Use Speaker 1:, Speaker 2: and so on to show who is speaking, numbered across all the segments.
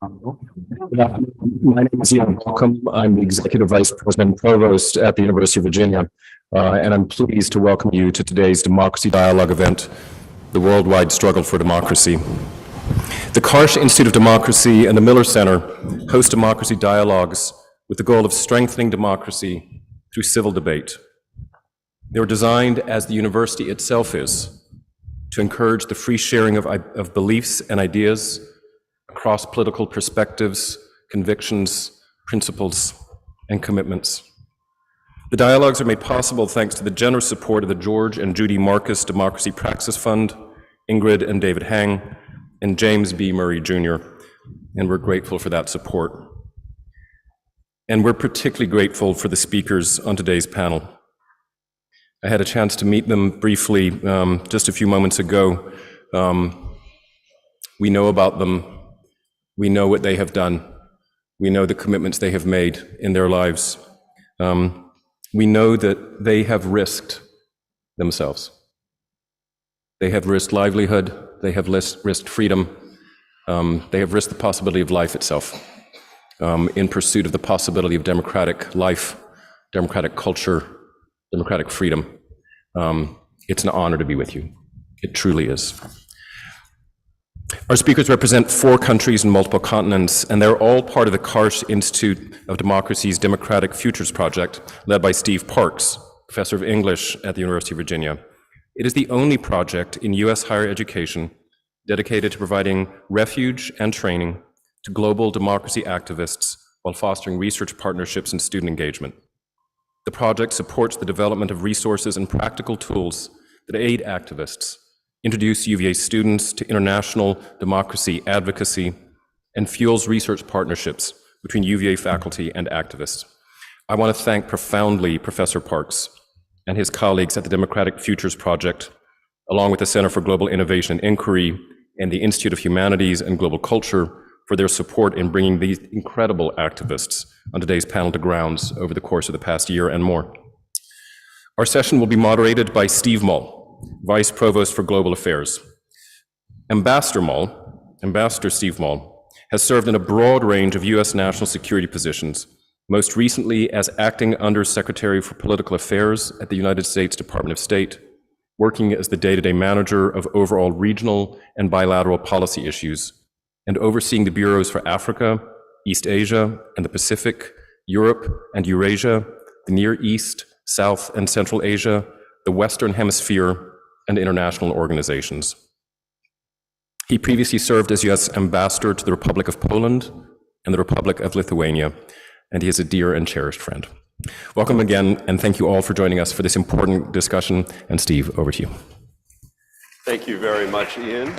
Speaker 1: My name is Ian Welcome. I'm the Executive Vice President and Provost at the University of Virginia, and I'm pleased to welcome you to today's Democracy Dialogue event, the Worldwide Struggle for Democracy. The Karsh Institute of Democracy and the Miller Center host democracy dialogues with the goal of strengthening democracy through civil debate. They were designed, as the university itself is, to encourage the free sharing of beliefs and ideas across political perspectives, convictions, principles, and commitments. The dialogues are made possible thanks to the generous support of the George and Judy Marcus Democracy Praxis Fund, Ingrid and David Hang, and James B. Murray Jr., and we're grateful for that support. And we're particularly grateful for the speakers on today's panel. I had a chance to meet them briefly just a few moments ago. We know about them. We know what they have done. We know the commitments they have made in their lives. We know that they have risked themselves. They have risked livelihood. They have risked freedom. They have risked the possibility of life itself in pursuit of the possibility of democratic life, democratic culture, democratic freedom. It's an honor to be with you. It truly is. Our speakers represent 4 countries and multiple continents, and they're all part of the Karsh Institute of Democracy's Democratic Futures Project, led by Steve Parks, professor of English at the University of Virginia. It is the only project in U.S. higher education dedicated to providing refuge and training to global democracy activists while fostering research partnerships and student engagement. The project supports the development of resources and practical tools that aid activists, introduce UVA students to international democracy advocacy, and fuels research partnerships between UVA faculty and activists. I want to thank profoundly Professor Parks and his colleagues at the Democratic Futures Project, along with the Center for Global Innovation and Inquiry and the Institute of Humanities and Global Culture, for their support in bringing these incredible activists on today's panel to grounds over the course of the past year and more. Our session will be moderated by Steve Mull, Vice Provost for Global Affairs. Ambassador Steve Mull, has served in a broad range of U.S. national security positions, most recently as Acting Undersecretary for Political Affairs at the United States Department of State, working as the day-to-day manager of overall regional and bilateral policy issues, and overseeing the bureaus for Africa, East Asia and the Pacific, Europe and Eurasia, the Near East, South and Central Asia, the Western Hemisphere, and international organizations. He previously served as U.S. Ambassador to the Republic of Poland and the Republic of Lithuania, and he is a dear and cherished friend. Welcome again, and thank you all for joining us for this important discussion. And Steve, over to you.
Speaker 2: Thank you very much, Ian.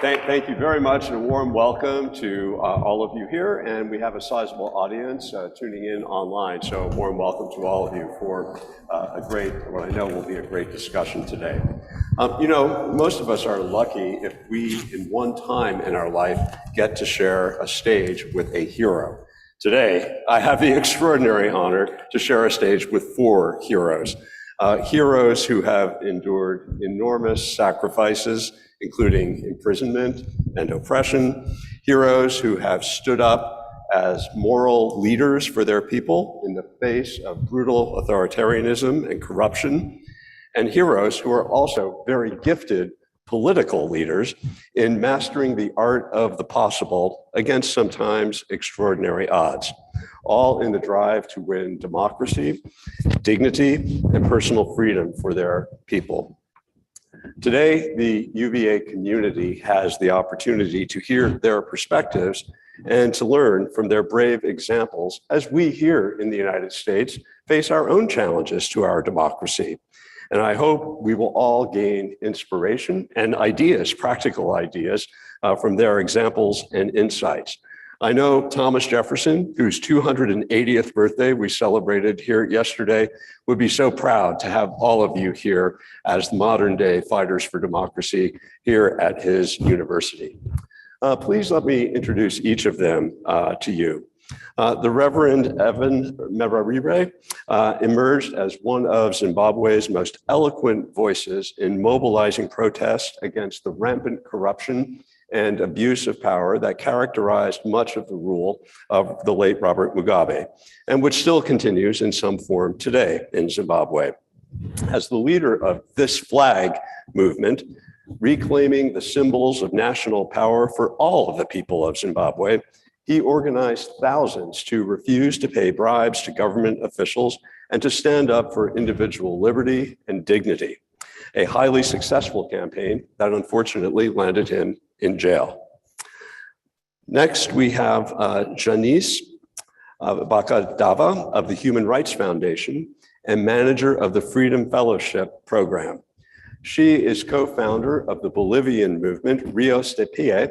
Speaker 2: Thank you very much, and a warm welcome to all of you here. And we have a sizable audience tuning in online, so a warm welcome to all of you for what I know will be a great discussion today. You know, most of us are lucky if we, in one time in our life, get to share a stage with a hero. Today, I have the extraordinary honor to share a stage with 4 heroes. Heroes who have endured enormous sacrifices, including imprisonment and oppression, heroes who have stood up as moral leaders for their people in the face of brutal authoritarianism and corruption, and heroes who are also very gifted political leaders in mastering the art of the possible against sometimes extraordinary odds, all in the drive to win democracy, dignity, and personal freedom for their people. Today, the UVA community has the opportunity to hear their perspectives and to learn from their brave examples as we here in the United States face our own challenges to our democracy. And I hope we will all gain inspiration and ideas, practical ideas, from their examples and insights. I know Thomas Jefferson, whose 280th birthday we celebrated here yesterday, would be so proud to have all of you here as modern day fighters for democracy here at his university. Please let me introduce each of them to you. The Reverend Evan Merarire emerged as one of Zimbabwe's most eloquent voices in mobilizing protest against the rampant corruption and abuse of power that characterized much of the rule of the late Robert Mugabe, and which still continues in some form today in Zimbabwe. As the leader of this flag movement, reclaiming the symbols of national power for all of the people of Zimbabwe, he organized thousands to refuse to pay bribes to government officials and to stand up for individual liberty and dignity. A highly successful campaign that unfortunately landed him in jail. Next, we have Janice Bakadava of the Human Rights Foundation and manager of the Freedom Fellowship Program. She is co-founder of the Bolivian movement Rios de Pie,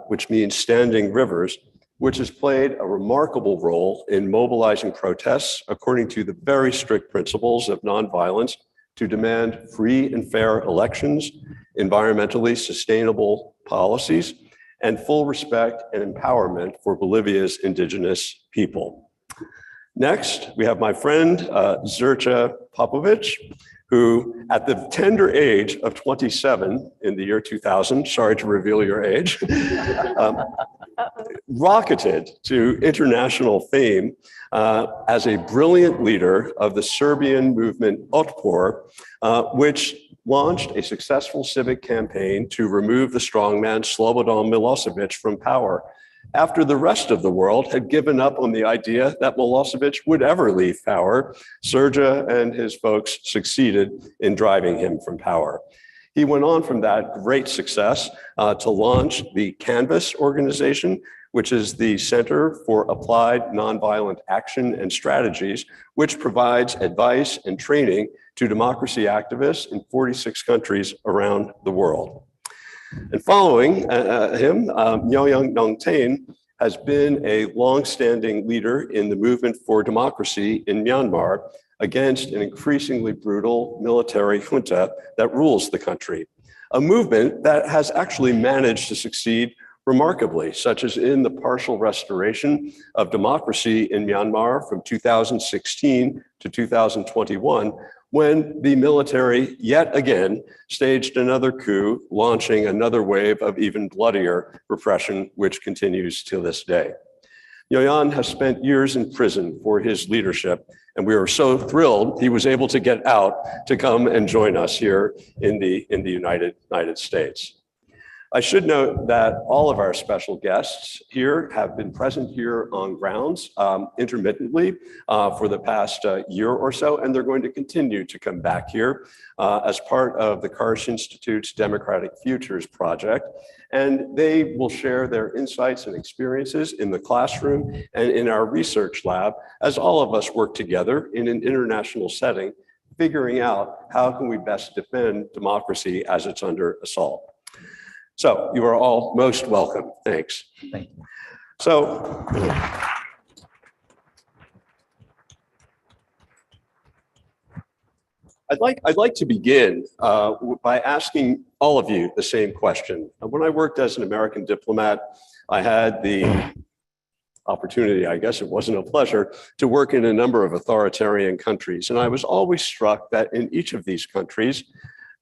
Speaker 2: which means standing rivers, which has played a remarkable role in mobilizing protests according to the very strict principles of nonviolence to demand free and fair elections, environmentally sustainable policies, and full respect and empowerment for Bolivia's indigenous people. Next, we have my friend, Zercha Popovic, who at the tender age of 27 in the year 2000, sorry to reveal your age, rocketed to international fame as a brilliant leader of the Serbian movement Otpor, which launched a successful civic campaign to remove the strongman Slobodan Milosevic from power, after the rest of the world had given up on the idea that Milosevic would ever leave power. Serja and his folks succeeded in driving him from power. He went on from that great success to launch the Canvas organization, which is the Center for Applied Nonviolent Action and Strategies, which provides advice and training to democracy activists in 46 countries around the world. And following him, Nyoyoung Nongtain has been a longstanding leader in the movement for democracy in Myanmar against an increasingly brutal military junta that rules the country. A movement that has actually managed to succeed remarkably, such as in the partial restoration of democracy in Myanmar from 2016 to 2021, when the military yet again staged another coup, launching another wave of even bloodier repression, which continues to this day. Nyoyoung has spent years in prison for his leadership, and we are so thrilled he was able to get out to come and join us here in the United States. I should note that all of our special guests here have been present here on grounds intermittently for the past year or so, and they're going to continue to come back here as part of the Karsh Institute's Democratic Futures Project. And they will share their insights and experiences in the classroom and in our research lab as all of us work together in an international setting, figuring out how can we best defend democracy as it's under assault. So you are all most welcome. Thanks.
Speaker 3: Thank you.
Speaker 2: So I'd like to begin by asking all of you the same question. When I worked as an American diplomat, I had the opportunity, I guess it wasn't a pleasure, to work in a number of authoritarian countries. And I was always struck that in each of these countries,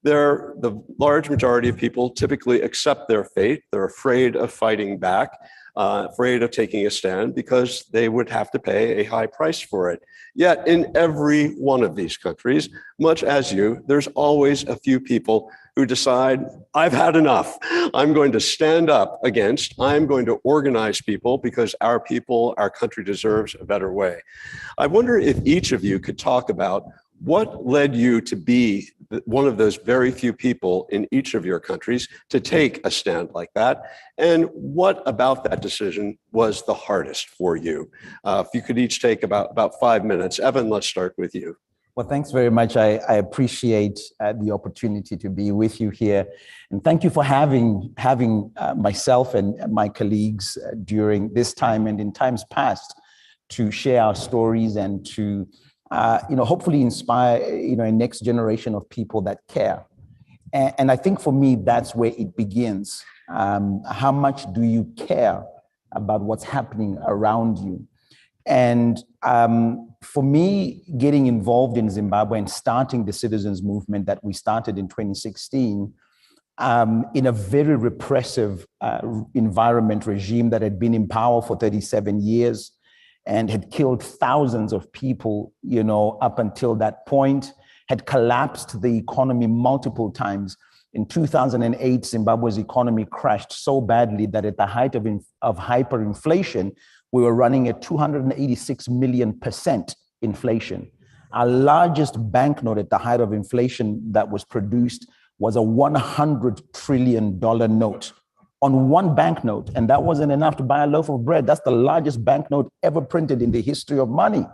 Speaker 2: the large majority of people typically accept their fate. They're afraid of fighting back, afraid of taking a stand because they would have to pay a high price for it. Yet in every one of these countries, much as you, there's always a few people who decide, I've had enough. I'm going to stand up against, I'm going to organize people because our people, our country deserves a better way. I wonder if each of you could talk about what led you to be one of those very few people in each of your countries to take a stand like that? And what about that decision was the hardest for you? If you could each take about 5 minutes. Evan, let's start with you.
Speaker 3: Well, thanks very much. I appreciate the opportunity to be with you here. And thank you for having myself and my colleagues during this time and in times past to share our stories and to hopefully inspire, a next generation of people that care. And I think for me, that's where it begins. How much do you care about what's happening around you. And for me, getting involved in Zimbabwe and starting the citizens movement that we started in 2016, in a very repressive environment regime that had been in power for 37 years and had killed thousands of people, up until that point, had collapsed the economy multiple times. In 2008, Zimbabwe's economy crashed so badly that at the height of hyperinflation, we were running at 286 million% inflation. Our largest banknote at the height of inflation that was produced was a $100 trillion note on one banknote. And that wasn't enough to buy a loaf of bread. That's the largest banknote ever printed in the history of money.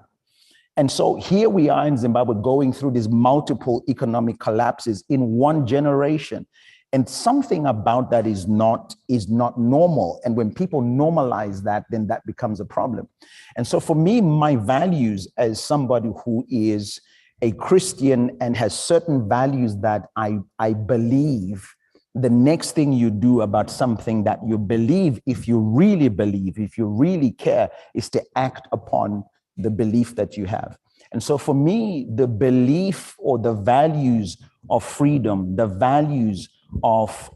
Speaker 3: And so here we are in Zimbabwe going through these multiple economic collapses in one generation. And something about that is not normal. And when people normalize that, then that becomes a problem. And so for me, my values as somebody who is a Christian and has certain values that I believe, the next thing you do about something that you believe, if you really care, is to act upon the belief that you have. And so for me, the belief or the values of freedom, the values of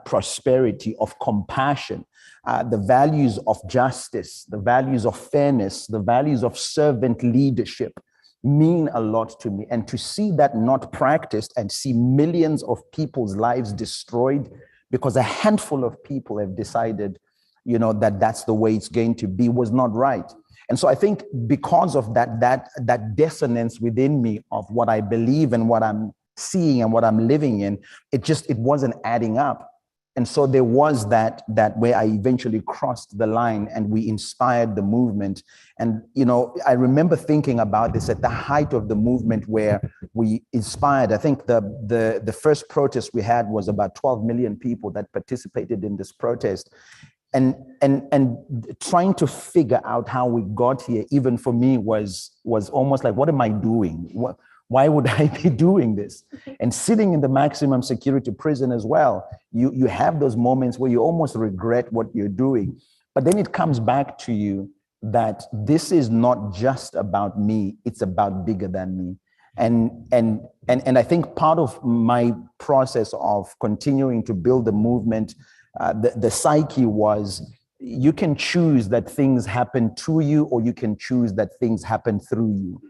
Speaker 3: prosperity, of compassion, the values of justice, the values of fairness, the values of servant leadership mean a lot to me. And to see that not practiced and see millions of people's lives destroyed because a handful of people have decided, that that's the way it's going to be was not right. And so I think because of that dissonance within me of what I believe and what I'm seeing and what I'm living in, it wasn't adding up. And so there was that where I eventually crossed the line and we inspired the movement. And, I remember thinking about this at the height of the movement where we inspired. I think the first protest we had was about 12 million people that participated in this protest. And trying to figure out how we got here, even for me, was almost like, what am I doing? Why would I be doing this? And sitting in the maximum security prison as well, you have those moments where you almost regret what you're doing. But then it comes back to you that this is not just about me, it's about bigger than me. And I think part of my process of continuing to build the movement, the psyche was, you can choose that things happen to you, or you can choose that things happen through you.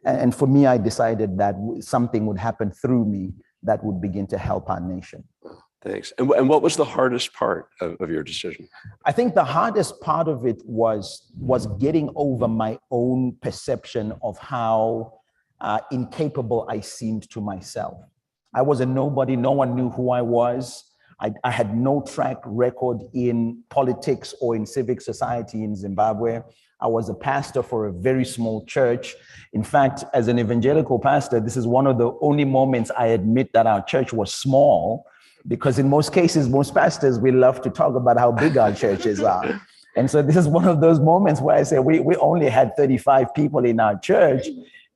Speaker 3: And for me, I decided that something would happen through me that would begin to help our nation.
Speaker 2: Thanks. And what was the hardest part of your decision?
Speaker 3: I think the hardest part of it was getting over my own perception of how incapable I seemed to myself. I was a nobody. No one knew who I was. I had no track record in politics or in civic society in Zimbabwe. I was a pastor for a very small church. In fact, as an evangelical pastor, this is one of the only moments I admit that our church was small, because in most cases, most pastors, we love to talk about how big our churches are. And so this is one of those moments where I say, we only had 35 people in our church.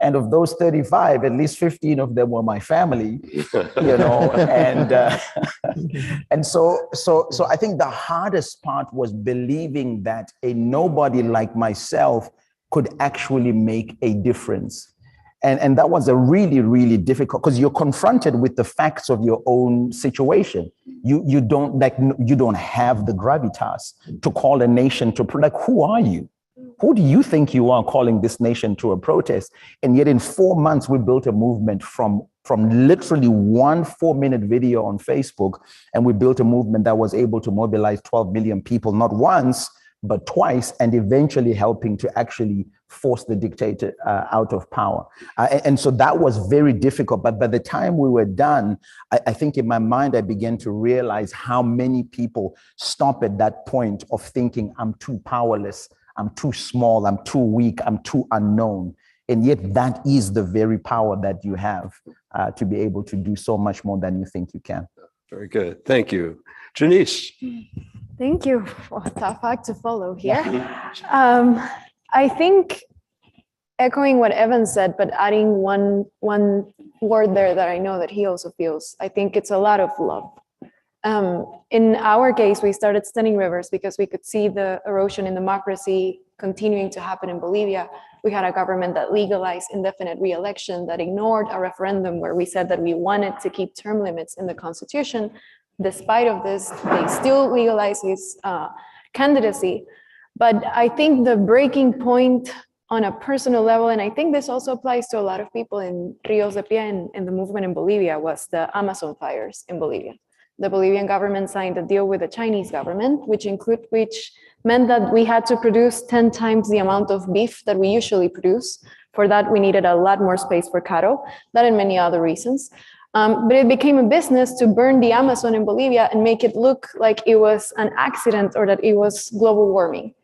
Speaker 3: And of those 35, at least 15 of them were my family, and so I think the hardest part was believing that a nobody like myself could actually make a difference. And that was a really, really difficult, because you're confronted with the facts of your own situation. You don't have the gravitas to call a nation to, who are you? Who do you think you are calling this nation to a protest? And yet in 4 months, we built a movement from literally one 4-minute video on Facebook. And we built a movement that was able to mobilize 12 million people, not once, but twice, and eventually helping to actually force the dictator out of power. And so that was very difficult. But by the time we were done, I think in my mind, I began to realize how many people stop at that point of thinking, I'm too powerless, I'm too small, I'm too weak, I'm too unknown. And yet that is the very power that you have to be able to do so much more than you think you can.
Speaker 2: Very good. Thank you. Janice.
Speaker 4: Thank you. Well, tough act to follow here. I think echoing what Evan said, but adding one word there that I know that he also feels, I think it's a lot of love. In our case, we started studying rivers because we could see the erosion in democracy continuing to happen in Bolivia. We had a government that legalized indefinite re-election, that ignored a referendum where we said that we wanted to keep term limits in the constitution. Despite of this, they still legalized his candidacy. But I think the breaking point on a personal level, and I think this also applies to a lot of people in Ríos de Pie in the movement in Bolivia, was the Amazon fires in Bolivia. The Bolivian government signed a deal with the Chinese government, which meant that we had to produce 10 times the amount of beef that we usually produce. For that, we needed a lot more space for cattle, that and many other reasons. But it became a business to burn the Amazon in Bolivia and make it look like it was an accident or that it was global warming.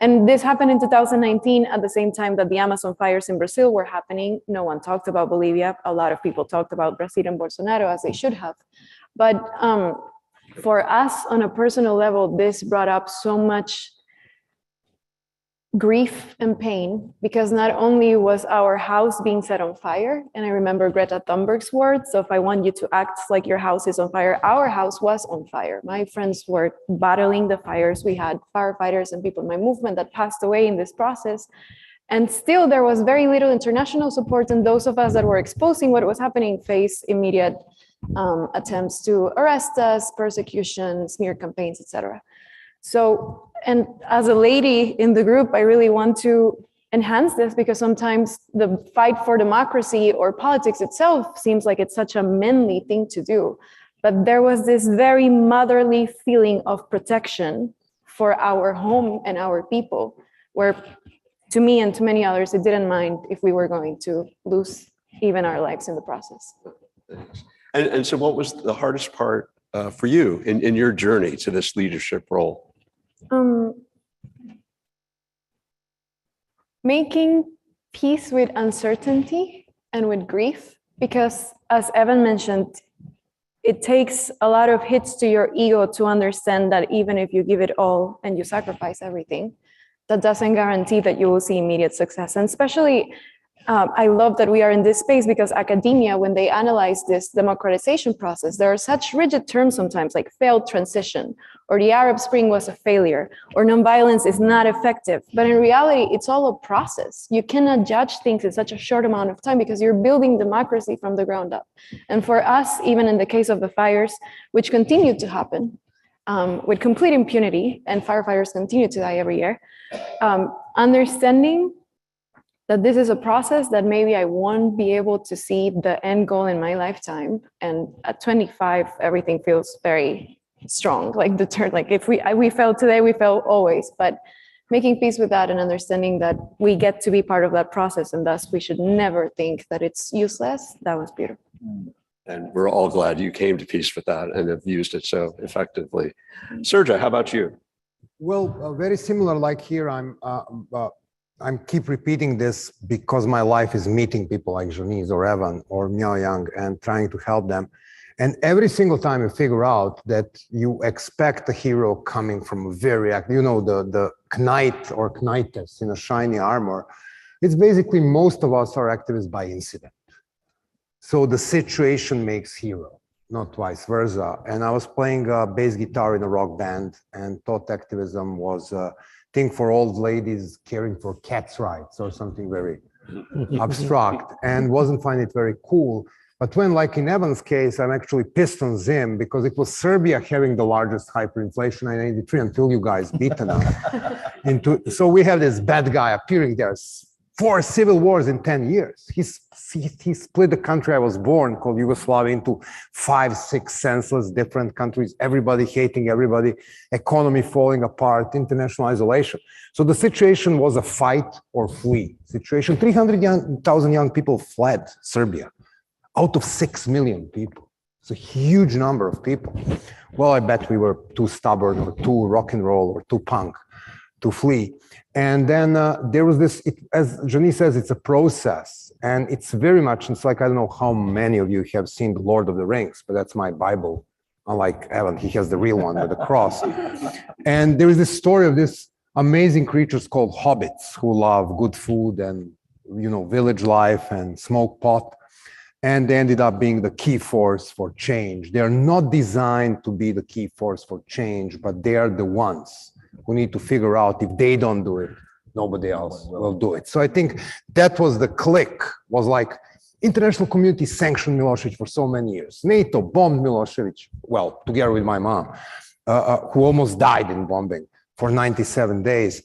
Speaker 4: And this happened in 2019 at the same time that the Amazon fires in Brazil were happening. No one talked about Bolivia. A lot of people talked about Brazil and Bolsonaro, as they should have. But for us, on a personal level, this brought up so much grief and pain, because not only was our house being set on fire, and I remember Greta Thunberg's words, so if I want you to act like your house is on fire, our house was on fire. My friends were battling the fires. We had firefighters and people in my movement that passed away in this process. And still there was very little international support, and those of us that were exposing what was happening faced immediate attempts to arrest us, persecution, smear campaigns, etc. So, and as a lady in the group, I really want to enhance this, because sometimes the fight for democracy or politics itself seems like it's such a manly thing to do. But there was this very motherly feeling of protection for our home and our people, where to me and to many others, it didn't mind if we were going to lose even our lives in the process.
Speaker 2: And so what was the hardest part for you in your journey to this leadership role?
Speaker 4: Making peace with uncertainty and with grief, because as Evan mentioned, it takes a lot of hits to your ego to understand that even if you give it all and you sacrifice everything, that doesn't guarantee that you will see immediate success. And especially, I love that we are in this space, because academia, when they analyze this democratization process, there are such rigid terms sometimes, like failed transition, or the Arab Spring was a failure, or nonviolence is not effective. But in reality, it's all a process. You cannot judge things in such a short amount of time, because you're building democracy from the ground up. And for us, even in the case of the fires, which continued to happen with complete impunity, and firefighters continue to die every year, understanding that this is a process that maybe I won't be able to see the end goal in my lifetime. And at 25, everything feels very strong, like the turn, like if we fail today, we fail always. But making peace with that and understanding that we get to be part of that process, and thus we should never think that it's useless, that was beautiful.
Speaker 2: And we're all glad you came to peace with that and have used it so effectively. Sergio, how about you?
Speaker 5: Well, very similar. Like here, I'm keep repeating this because my life is meeting people like Janice or Evan or Miao Yang and trying to help them. And every single time you figure out that you expect a hero coming from a very, the knight or knightess in a shiny armor, it's basically most of us are activists by incident. So the situation makes hero, not vice versa. And I was playing bass guitar in a rock band, and thought activism was thing for old ladies caring for cats' rights or something very abstract, and wasn't find it very cool. But when, like in Evan's case, I'm actually pissed on Zim because it was Serbia having the largest hyperinflation in 1983 until you guys beaten us. So we have this bad guy appearing there. 4 civil wars in 10 years. He split the country I was born, called Yugoslavia, into 5, 6 senseless different countries, everybody hating everybody, economy falling apart, international isolation. So the situation was a fight or flee situation. 300,000 young people fled Serbia out of 6 million people. It's a huge number of people. Well, I bet we were too stubborn or too rock and roll or too punk to flee. And then there was this, as Janice says, it's a process. And it's very much, it's like, I don't know how many of you have seen The Lord of the Rings, but that's my Bible. Unlike Evan, he has the real one with the cross. And there is this story of this amazing creatures called hobbits who love good food and, village life and smoke pot. and they ended up being the key force for change. They're not designed to be the key force for change, but they are the ones who need to figure out if they don't do it, nobody else will do it. So I think that was the click, was like, international community sanctioned Milosevic for so many years. NATO bombed Milosevic, well, together with my mom, who almost died in bombing for 97 days.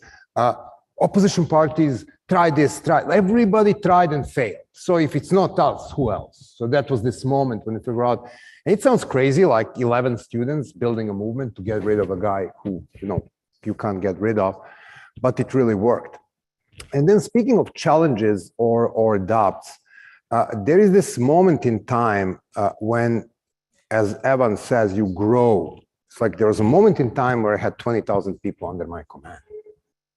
Speaker 5: Opposition parties tried this, everybody tried and failed. So if it's not us, who else? So that was this moment when we figure out, and it sounds crazy, like 11 students building a movement to get rid of a guy who, you can't get rid of, but it really worked. And then speaking of challenges or doubts, there is this moment in time when, as Evan says, you grow. It's like there was a moment in time where I had 20,000 people under my command.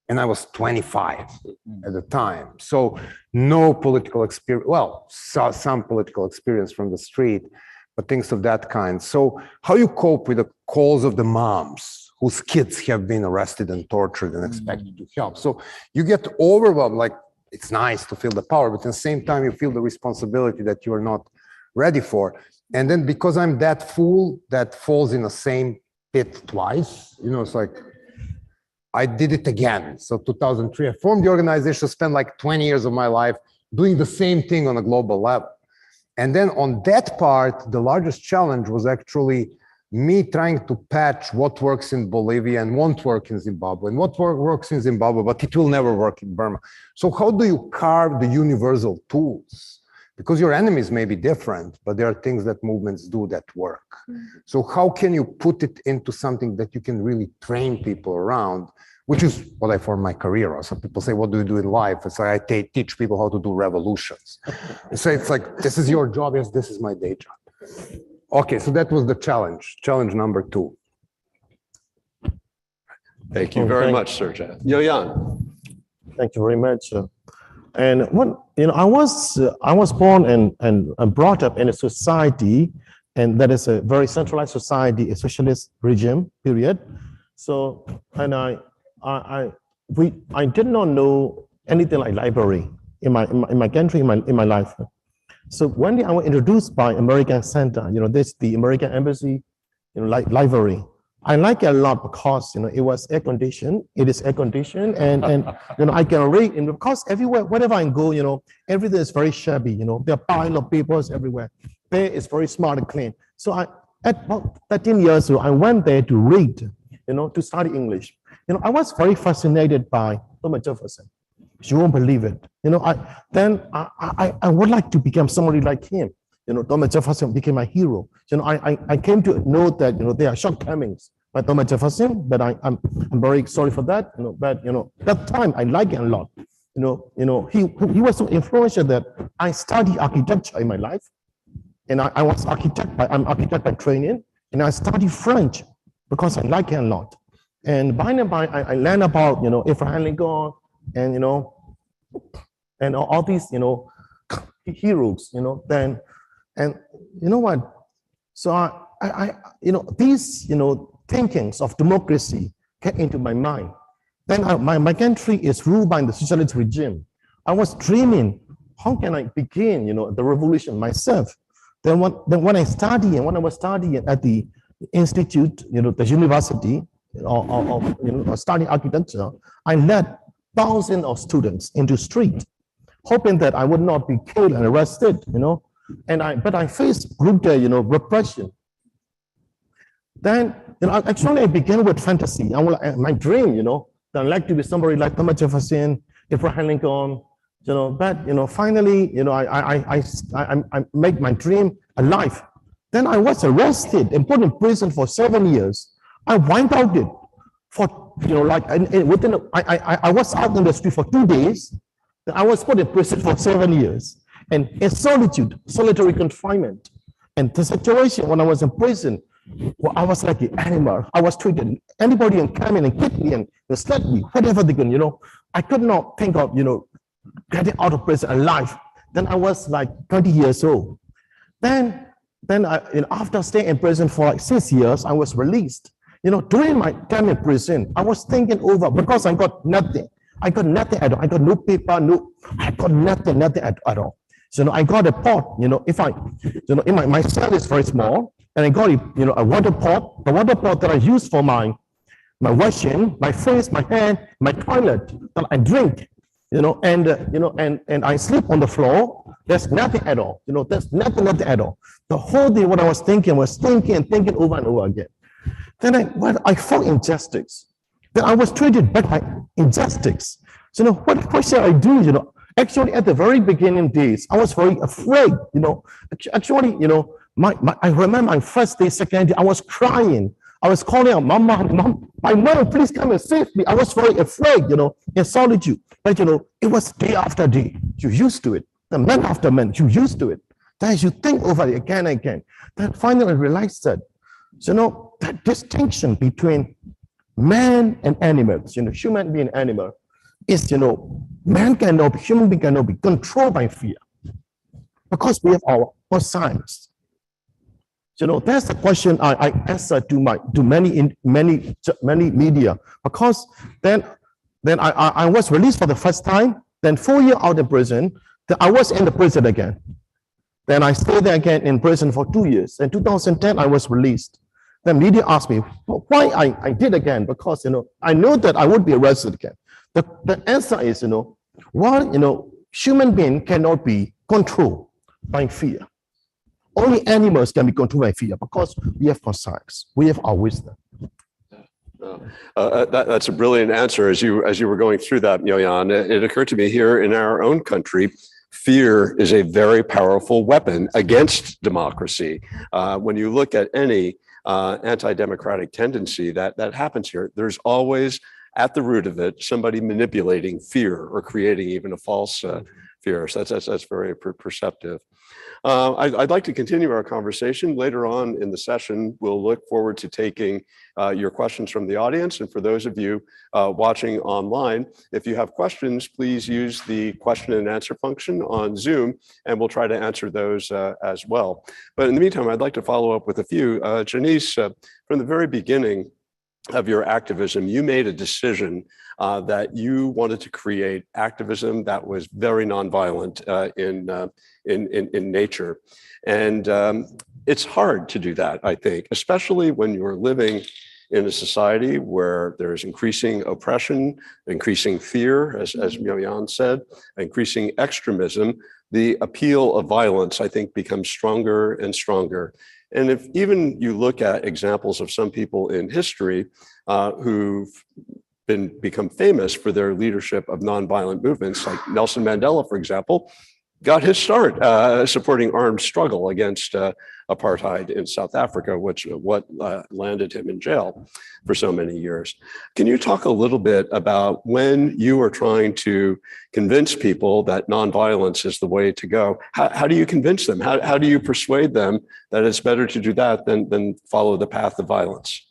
Speaker 5: And I was 25 at the time. So no political experience, well, some political experience from the street, but things of that kind. So how you cope with the calls of the moms whose kids have been arrested and tortured and expected to help. So you get overwhelmed, like it's nice to feel the power, but at the same time you feel the responsibility that you are not ready for. And then because I'm that fool that falls in the same pit twice, it's like, I did it again. So 2003, I formed the organization, spent like 20 years of my life doing the same thing on a global level. And then on that part, the largest challenge was actually me trying to patch what works in Bolivia and won't work in Zimbabwe, and what works in Zimbabwe, but it will never work in Burma. So how do you carve the universal tools? Because your enemies may be different, but there are things that movements do that work. So how can you put it into something that you can really train people around, which is what I formed my career on. So people say, what do you do in life? It's like, I teach people how to do revolutions. So it's like, this is your job. Yes, this is my day job. Okay, so that was the challenge number 2.
Speaker 2: Thank you very much, Sergej. Yoyan.
Speaker 6: Thank you very much. And I was born and brought up in a society, and that is a very centralized society, a socialist regime, period. So, and I did not know anything like library in my country, in my life. So one day I was introduced by American Center, this the American Embassy, library. I like it a lot because it was air conditioned. It is air conditioned, and I can read. And because everywhere, wherever I go, everything is very shabby. There are a pile of papers everywhere. There is very smart and clean. So at about 13 years old, I went there to read, to study English. I was very fascinated by Thomas Jefferson. You won't believe it. I would like to become somebody like him. Thomas Jefferson became my hero. I came to know that there are shortcomings by Thomas Jefferson, but I'm very sorry for that. But that time I like it a lot. He was so influential that I studied architecture in my life, and I'm architect by training, and I studied French because I like it a lot. And by and by I learned about Abraham Lincoln and and all these heroes. Then. And you know what? So I these thinkings of democracy came into my mind. Then my country is ruled by the socialist regime. I was dreaming, how can I begin the revolution myself? Then when I was studying at the institute, the university of studying architecture, I led thousands of students into street, hoping that I would not be killed and arrested. But I faced brutal, repression. Then, actually I began with fantasy. My dream, that I'd like to be somebody like Thomas Jefferson, Abraham Lincoln, but, finally, I made my dream alive. Then I was arrested and put in prison for 7 years. I went out it for, I was out in the street for 2 days. I was put in prison for 7 years. And in solitude, solitary confinement. And the situation when I was in prison, I was like an animal. I was treated, anybody can come in and kick me and slap me, whatever they can, I could not think of, getting out of prison alive. Then I was like 20 years old. Then after staying in prison for like 6 years, I was released. During my time in prison, I was thinking over, because I got nothing. I got nothing at all. I got no paper, I got nothing at all. So I got a pot, if I, my cell is very small, and I got, a water pot, the water pot that I use for my washing, my face, my hand, my toilet, that I drink, and I sleep on the floor. There's nothing at all, there's nothing at all. The whole day, what I was thinking and thinking over and over again. Then I felt injustice. Then I was treated back by injustice. So, what shall I do? Actually, at the very beginning days, I was very afraid. Actually, I remember my first day, second day, I was crying. I was calling out, Mom, my mom, please come and save me. I was very afraid, in solitude. But, it was day after day. You used to it. The man after man, you used to it. Then as you think over it again and again, then finally I realized that, that distinction between man and animals, human being and animal, is, human being cannot be controlled by fear. Because we have our science. That's the question I answer to many media. Because then I was released for the first time. Then 4 years out of prison, then I was in the prison again. Then I stayed there again in prison for 2 years. In 2010, I was released. The media asked me why I did again, because I know that I would be arrested again. The answer is human being cannot be controlled by fear. Only animals can be controlled by fear because we have conscience, we have our wisdom.
Speaker 2: That's a brilliant answer. As you were going through that, Myoyan, it occurred to me here in our own country, fear is a very powerful weapon against democracy. When you look at any anti-democratic tendency that happens here, there's always at the root of it somebody manipulating fear or creating even a false fear. So that's very perceptive. I'd like to continue our conversation later on in the session. We'll look forward to taking your questions from the audience. And for those of you watching online, if you have questions, please use the question and answer function on Zoom, and we'll try to answer those as well. But in the meantime, I'd like to follow up with a few. Janice, from the very beginning of your activism, you made a decision that you wanted to create activism that was very nonviolent in nature. And it's hard to do that, I think, especially when you're living in a society where there's increasing oppression, increasing fear, as Myoyan said, increasing extremism. The appeal of violence, I think, becomes stronger and stronger. And if even you look at examples of some people in history who've become famous for their leadership of nonviolent movements, like Nelson Mandela, for example, got his start supporting armed struggle against apartheid in South Africa, what landed him in jail for so many years. Can you talk a little bit about when you are trying to convince people that nonviolence is the way to go? How do you convince them? How do you persuade them that it's better to do that than follow the path of violence?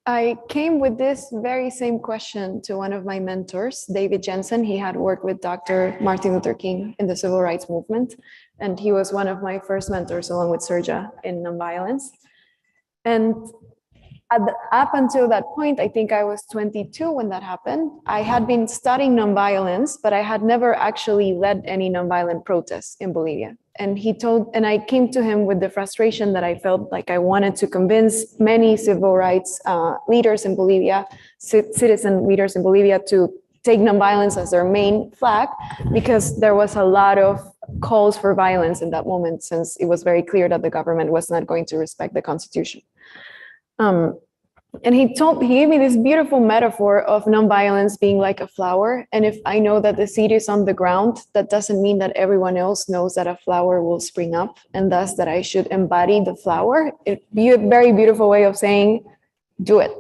Speaker 4: I came with this very same question to one of my mentors, David Jensen. He had worked with Dr. Martin Luther King in the civil rights movement, and he was one of my first mentors along with Serja in nonviolence. And up until that point, I think I was 22 when that happened. I had been studying nonviolence, but I had never actually led any nonviolent protests in Bolivia. And I came to him with the frustration that I felt like I wanted to convince many civil rights leaders in Bolivia, citizen leaders in Bolivia, to take nonviolence as their main flag, because there was a lot of calls for violence in that moment, since it was very clear that the government was not going to respect the Constitution. And he gave me this beautiful metaphor of nonviolence being like a flower. And if I know that the seed is on the ground, that doesn't mean that everyone else knows that a flower will spring up, and thus that I should embody the flower. It'd be a very beautiful way of saying, do it.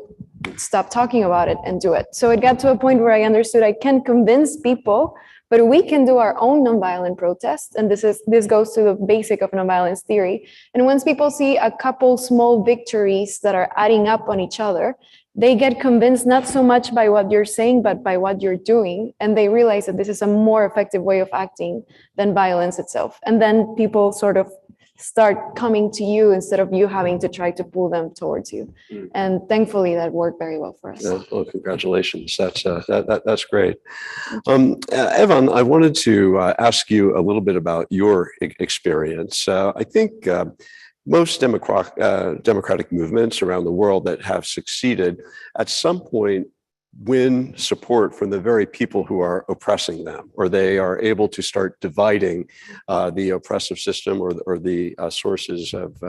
Speaker 4: Stop talking about it and do it. So it got to a point where I understood I can't convince people, but we can do our own nonviolent protest. And this goes to the basic of nonviolence theory. And once people see a couple small victories that are adding up on each other, they get convinced not so much by what you're saying, but by what you're doing. And they realize that this is a more effective way of acting than violence itself. And then people sort of start coming to you instead of you having to try to pull them towards you. And thankfully that worked very well for us.
Speaker 2: Well, congratulations. That's great. Evan, I wanted to ask you a little bit about your experience. I think most democratic movements around the world that have succeeded at some point win support from the very people who are oppressing them, or they are able to start dividing the oppressive system or the sources of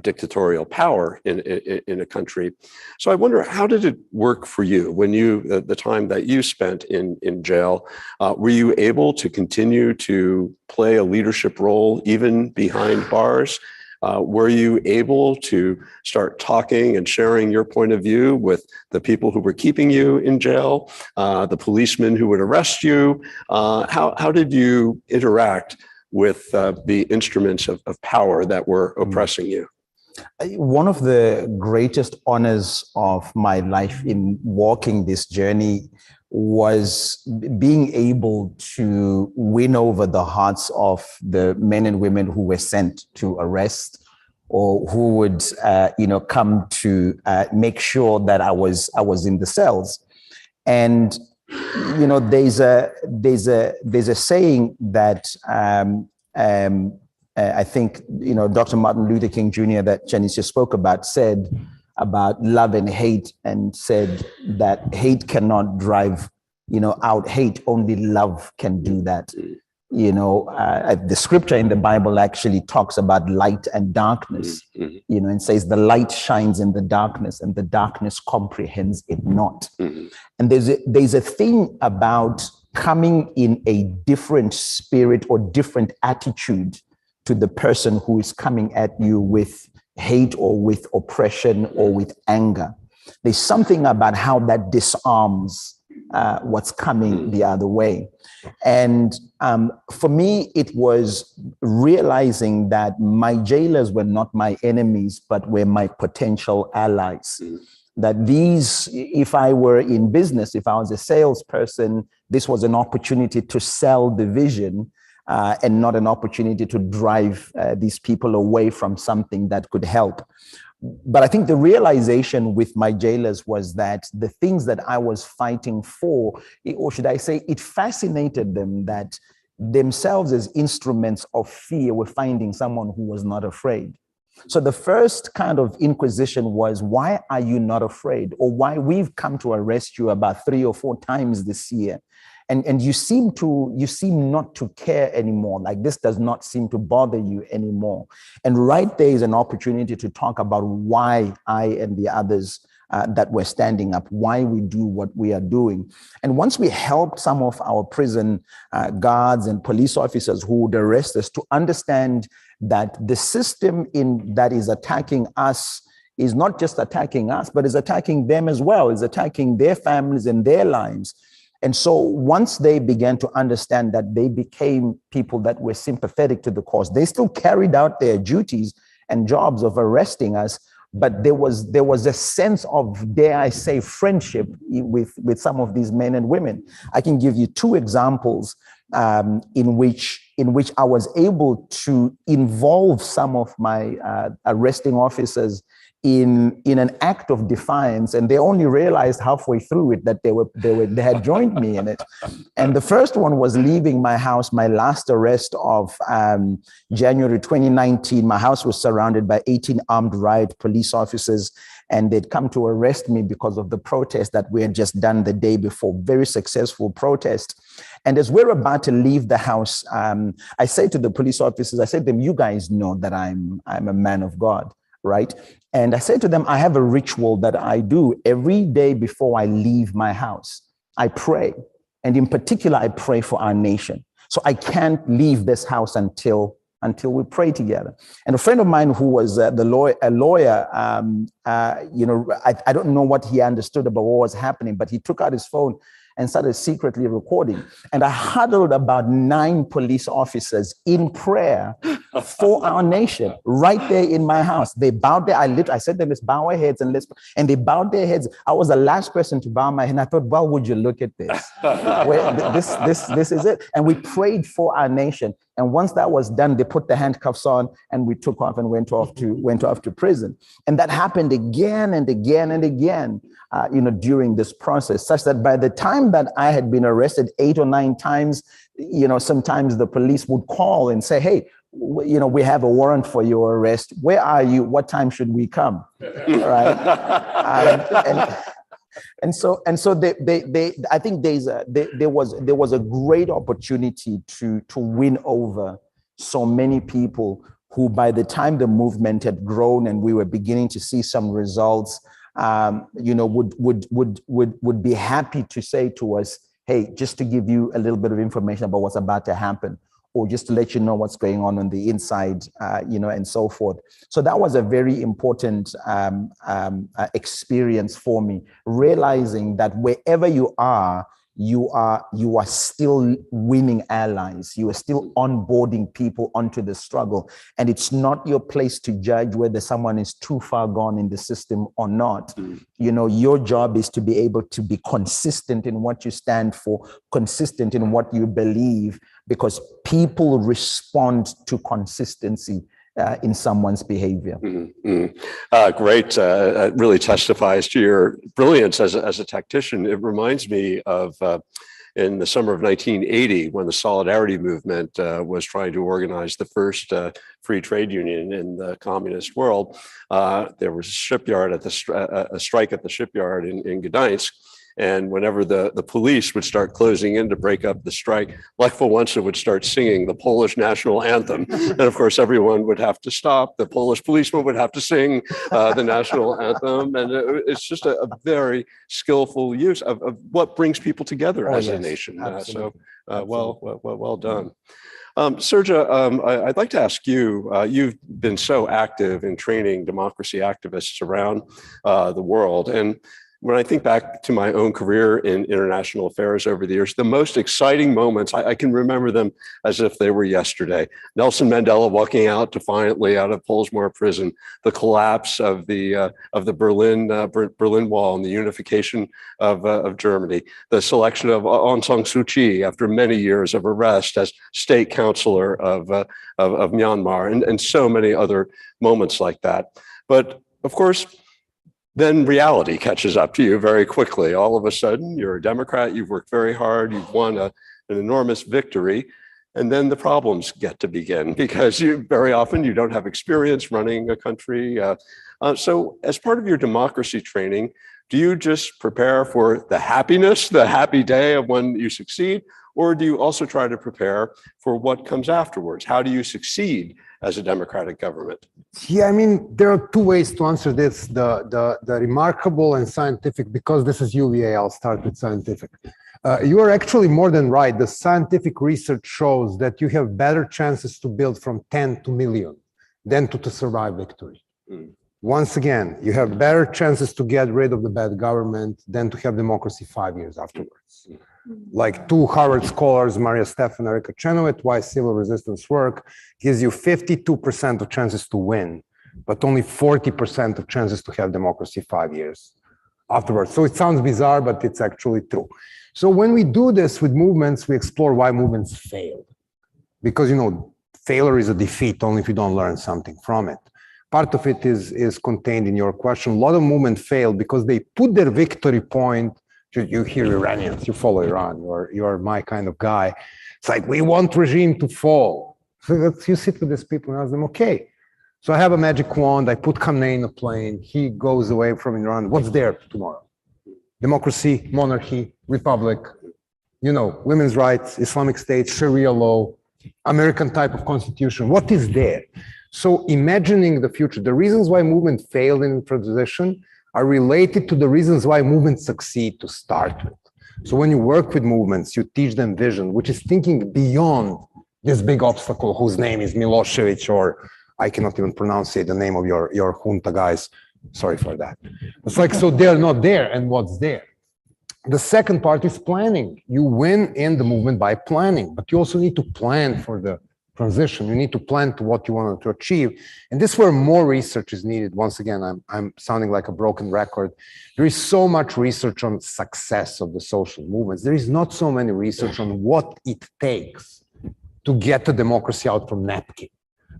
Speaker 2: dictatorial power in a country. So I wonder, how did it work for you when the time that you spent in jail? Were you able to continue to play a leadership role even behind bars? Were you able to start talking and sharing your point of view with the people who were keeping you in jail, the policemen who would arrest you? How did you interact with the instruments of power that were oppressing you?
Speaker 3: One of the greatest honors of my life in walking this journey was being able to win over the hearts of the men and women who were sent to arrest, or who would, come to make sure that I was in the cells. And there's a saying that I think Dr. Martin Luther King Jr. that Janice just spoke about said about love and hate, and said that hate cannot drive out hate, only love can do that. The scripture in the Bible actually talks about light and darkness, and says the light shines in the darkness and the darkness comprehends it not. And there's a thing about coming in a different spirit or different attitude to the person who is coming at you with hate or with oppression or with anger. There's something about how that disarms what's coming the other way. And for me, it was realizing that my jailers were not my enemies, but were my potential allies. That these, if I were in business, if I was a salesperson, this was an opportunity to sell the vision and not an opportunity to drive these people away from something that could help. But I think the realization with my jailers was that the things that I was fighting for, or should I say, it fascinated them that themselves as instruments of fear were finding someone who was not afraid. So the first kind of inquisition was, why are you not afraid? Or why we've come to arrest you about 3 or 4 times this year. And you seem not to care anymore. Like, this does not seem to bother you anymore. And right there is an opportunity to talk about why I and the others that were standing up, why we do what we are doing. And once we helped some of our prison guards and police officers who would arrest us to understand that the system that is attacking us is not just attacking us, but is attacking them as well, is attacking their families and their lives. And so once they began to understand that, they became people that were sympathetic to the cause. They still carried out their duties and jobs of arresting us, but there was a sense of, dare I say, friendship with some of these men and women. I can give you 2 examples in which I was able to involve some of my arresting officers in an act of defiance, and they only realized halfway through it that they had joined me in it. And the first one was leaving my house, my last arrest of January 2019. My house was surrounded by 18 armed riot police officers, and they'd come to arrest me because of the protest that we had just done the day before. Very successful protest. And as we're about to leave the house, I say to the police officers, I said to them, you guys know that I'm a man of God, right? And I said to them, I have a ritual that I do every day before I leave my house. I pray. And in particular, I pray for our nation. So I can't leave this house until we pray together. And a friend of mine who was a lawyer, I don't know what he understood about what was happening, but he took out his phone and started secretly recording. And I huddled about 9 police officers in prayer for our nation, right there in my house. They bowed their, I said to them, let's bow our heads and they bowed their heads. I was the last person to bow my head. And I thought, well, would you look at this? This is it. And we prayed for our nation. And once that was done, they put the handcuffs on and we took off and went off to prison. And that happened again and again and again, during this process, such that by the time that I had been arrested 8 or 9 times, sometimes the police would call and say, hey, we have a warrant for your arrest. Where are you? What time should we come? Right? And so I think there was a great opportunity to win over so many people who, by the time the movement had grown and we were beginning to see some results, would be happy to say to us, hey, just to give you a little bit of information about what's about to happen, or just to let you know what's going on the inside, and so forth. So that was a very important experience for me, realizing that wherever you are still winning allies. You are still onboarding people onto the struggle. And it's not your place to judge whether someone is too far gone in the system or not. Your job is to be able to be consistent in what you stand for, consistent in what you believe, because people respond to consistency in someone's behavior.
Speaker 2: Great. It really testifies to your brilliance as a tactician. It reminds me of in the summer of 1980, when the Solidarity movement was trying to organize the first free trade union in the communist world. There was a shipyard a strike at the shipyard in Gdańsk. And whenever the police would start closing in to break up the strike, Lech Wałęsa would start singing the Polish national anthem. And of course, everyone would have to stop. The Polish policeman would have to sing the national anthem. And it's just a very skillful use of what brings people together as a nation. Well done. Sergio, I'd like to ask you, you've been so active in training democracy activists around the world. And when I think back to my own career in international affairs over the years, the most exciting moments, I can remember them as if they were yesterday. Nelson Mandela walking out defiantly out of Pollsmoor prison, the collapse of the Berlin Wall and the unification of Germany, the selection of Aung San Suu Kyi after many years of arrest as state counselor of Myanmar, and so many other moments like that. But of course, then reality catches up to you very quickly. All of a sudden, you're a Democrat, you've worked very hard, you've won an enormous victory, and then the problems get to begin because very often you don't have experience running a country. So as part of your democracy training, do you just prepare for the happy day of when you succeed, or do you also try to prepare for what comes afterwards? How do you succeed as a democratic government?
Speaker 5: Yeah, I mean, there are 2 ways to answer this, the remarkable and scientific, because this is UVA, I'll start with scientific. You are actually more than right. The scientific research shows that you have better chances to build from 10 to million than to survive victory. Once again, you have better chances to get rid of the bad government than to have democracy 5 years afterwards. Like 2 Harvard scholars, Maria Stephan and Erika Chenoweth, Why Civil Resistance Work, gives you 52% of chances to win, but only 40% of chances to have democracy 5 years afterwards. So it sounds bizarre, but it's actually true. So when we do this with movements, we explore why movements fail. Because, failure is a defeat only if you don't learn something from it. Part of it is contained in your question. A lot of movements fail because they put their victory point. You hear Iranians, you follow Iran, you're my kind of guy. It's like, we want regime to fall. So you sit with these people and ask them, okay, so I have a magic wand, I put Khamenei in a plane, he goes away from Iran, what's there tomorrow? Democracy, monarchy, republic, women's rights, Islamic State, Sharia law, American type of constitution, what is there? So imagining the future, the reasons why movement failed in transition are related to the reasons why movements succeed to start with. So when you work with movements, you teach them vision, which is thinking beyond this big obstacle whose name is Milosevic, or I cannot even pronounce the name of your junta guys. Sorry for that. It's like, so they're not there, and what's there? The second part is planning. You win in the movement by planning, but you also need to plan for the transition. You need to plan to what you want to achieve. And this is where more research is needed. Once again, I'm sounding like a broken record. There is so much research on success of the social movements. There is not so many research on what it takes to get a democracy out from napkin.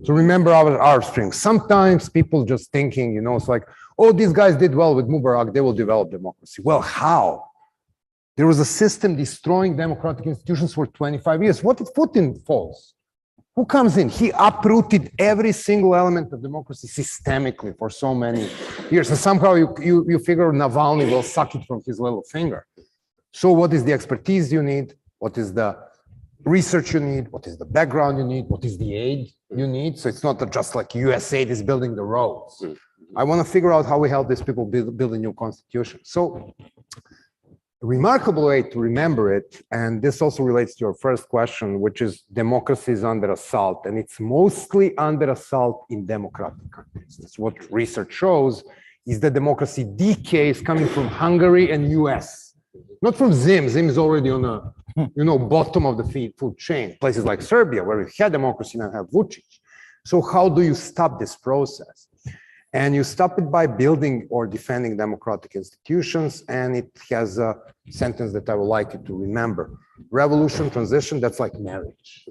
Speaker 5: So remember our strings. Sometimes people just thinking, you know, it's like, oh, these guys did well with Mubarak, they will develop democracy. Well, how? There was a system destroying democratic institutions for 25 years. What if Putin falls? Who comes in? He uprooted every single element of democracy systemically for so many years. And somehow you figure Navalny will suck it from his little finger. So what is the expertise you need? What is the research you need? What is the background you need? What is the aid you need? So it's not just like USAID is building the roads. I want to figure out how we help these people build a new constitution. So a remarkable way to remember it, and this also relates to your first question, which is democracy is under assault, and it's mostly under assault in democratic countries. That's what research shows, is that democracy decay is coming from Hungary and US, not from Zim. Zim is already on a bottom of the food chain. Places like Serbia, where we had democracy, now have Vučić. So how do you stop this process? And you stop it by building or defending democratic institutions. And it has a sentence that I would like you to remember. Revolution, transition, that's like marriage.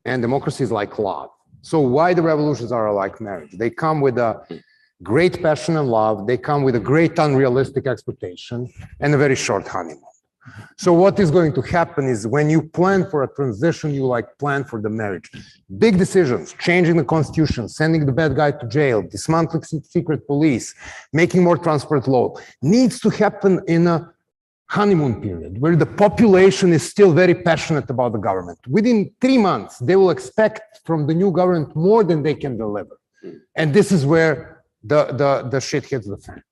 Speaker 5: And democracy is like love. So why the revolutions are like marriage? They come with a great passion and love. They come with a great unrealistic expectation and a very short honeymoon. So what is going to happen is when you plan for a transition, you like plan for the marriage. Big decisions, changing the constitution, sending the bad guy to jail, dismantling secret police, making more transparent law, needs to happen in a honeymoon period where the population is still very passionate about the government. Within 3 months, they will expect from the new government more than they can deliver. And this is where the shit hits the fan.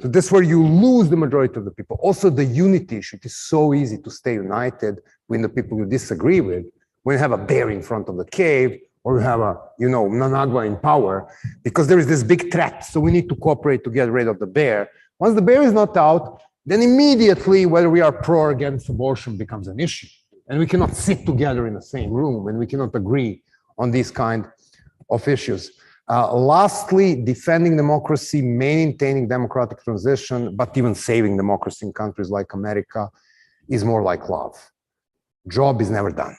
Speaker 5: So this is where you lose the majority of the people. Also, the unity issue. It is so easy to stay united with the people you disagree with when you have a bear in front of the cave or you have a, Managua in power, because there is this big threat. So we need to cooperate to get rid of the bear. Once the bear is not out, then immediately whether we are pro or against abortion becomes an issue. And we cannot sit together in the same room and we cannot agree on these kind of issues. Lastly, defending democracy, maintaining democratic transition, but even saving democracy in countries like America is more like love. Job is never done.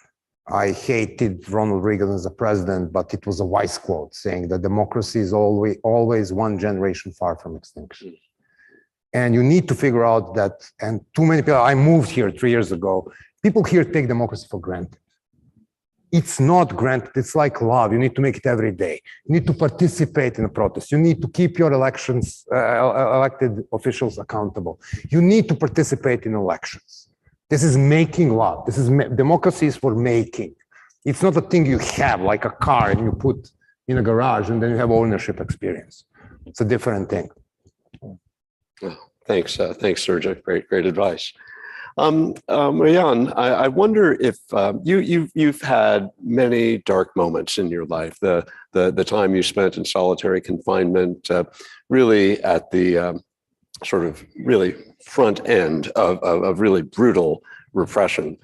Speaker 5: I hated Ronald Reagan as a president, but it was a wise quote saying that democracy is always one generation far from extinction. And you need to figure out that, and too many people, I moved here 3 years ago, people here take democracy for granted. It's not granted, it's like love. You need to make it every day. You need to participate in a protest. You need to keep your elected officials accountable. You need to participate in elections. This is making love. Democracy is for making. It's not a thing you have like a car and you put in a garage and then you have ownership experience. It's a different thing.
Speaker 2: Oh, thanks, Sergej. Great advice. Marjan, I wonder if you've had many dark moments in your life. The time you spent in solitary confinement, really at the sort of really front end of really brutal repression.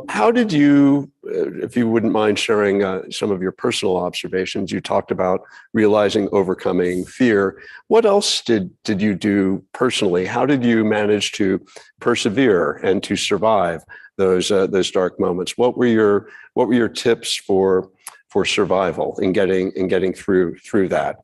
Speaker 2: How did you, if you wouldn't mind sharing some of your personal observations, you talked about realizing, overcoming fear. What else did you do personally? How did you manage to persevere and to survive those dark moments? What were your tips for survival in getting through that?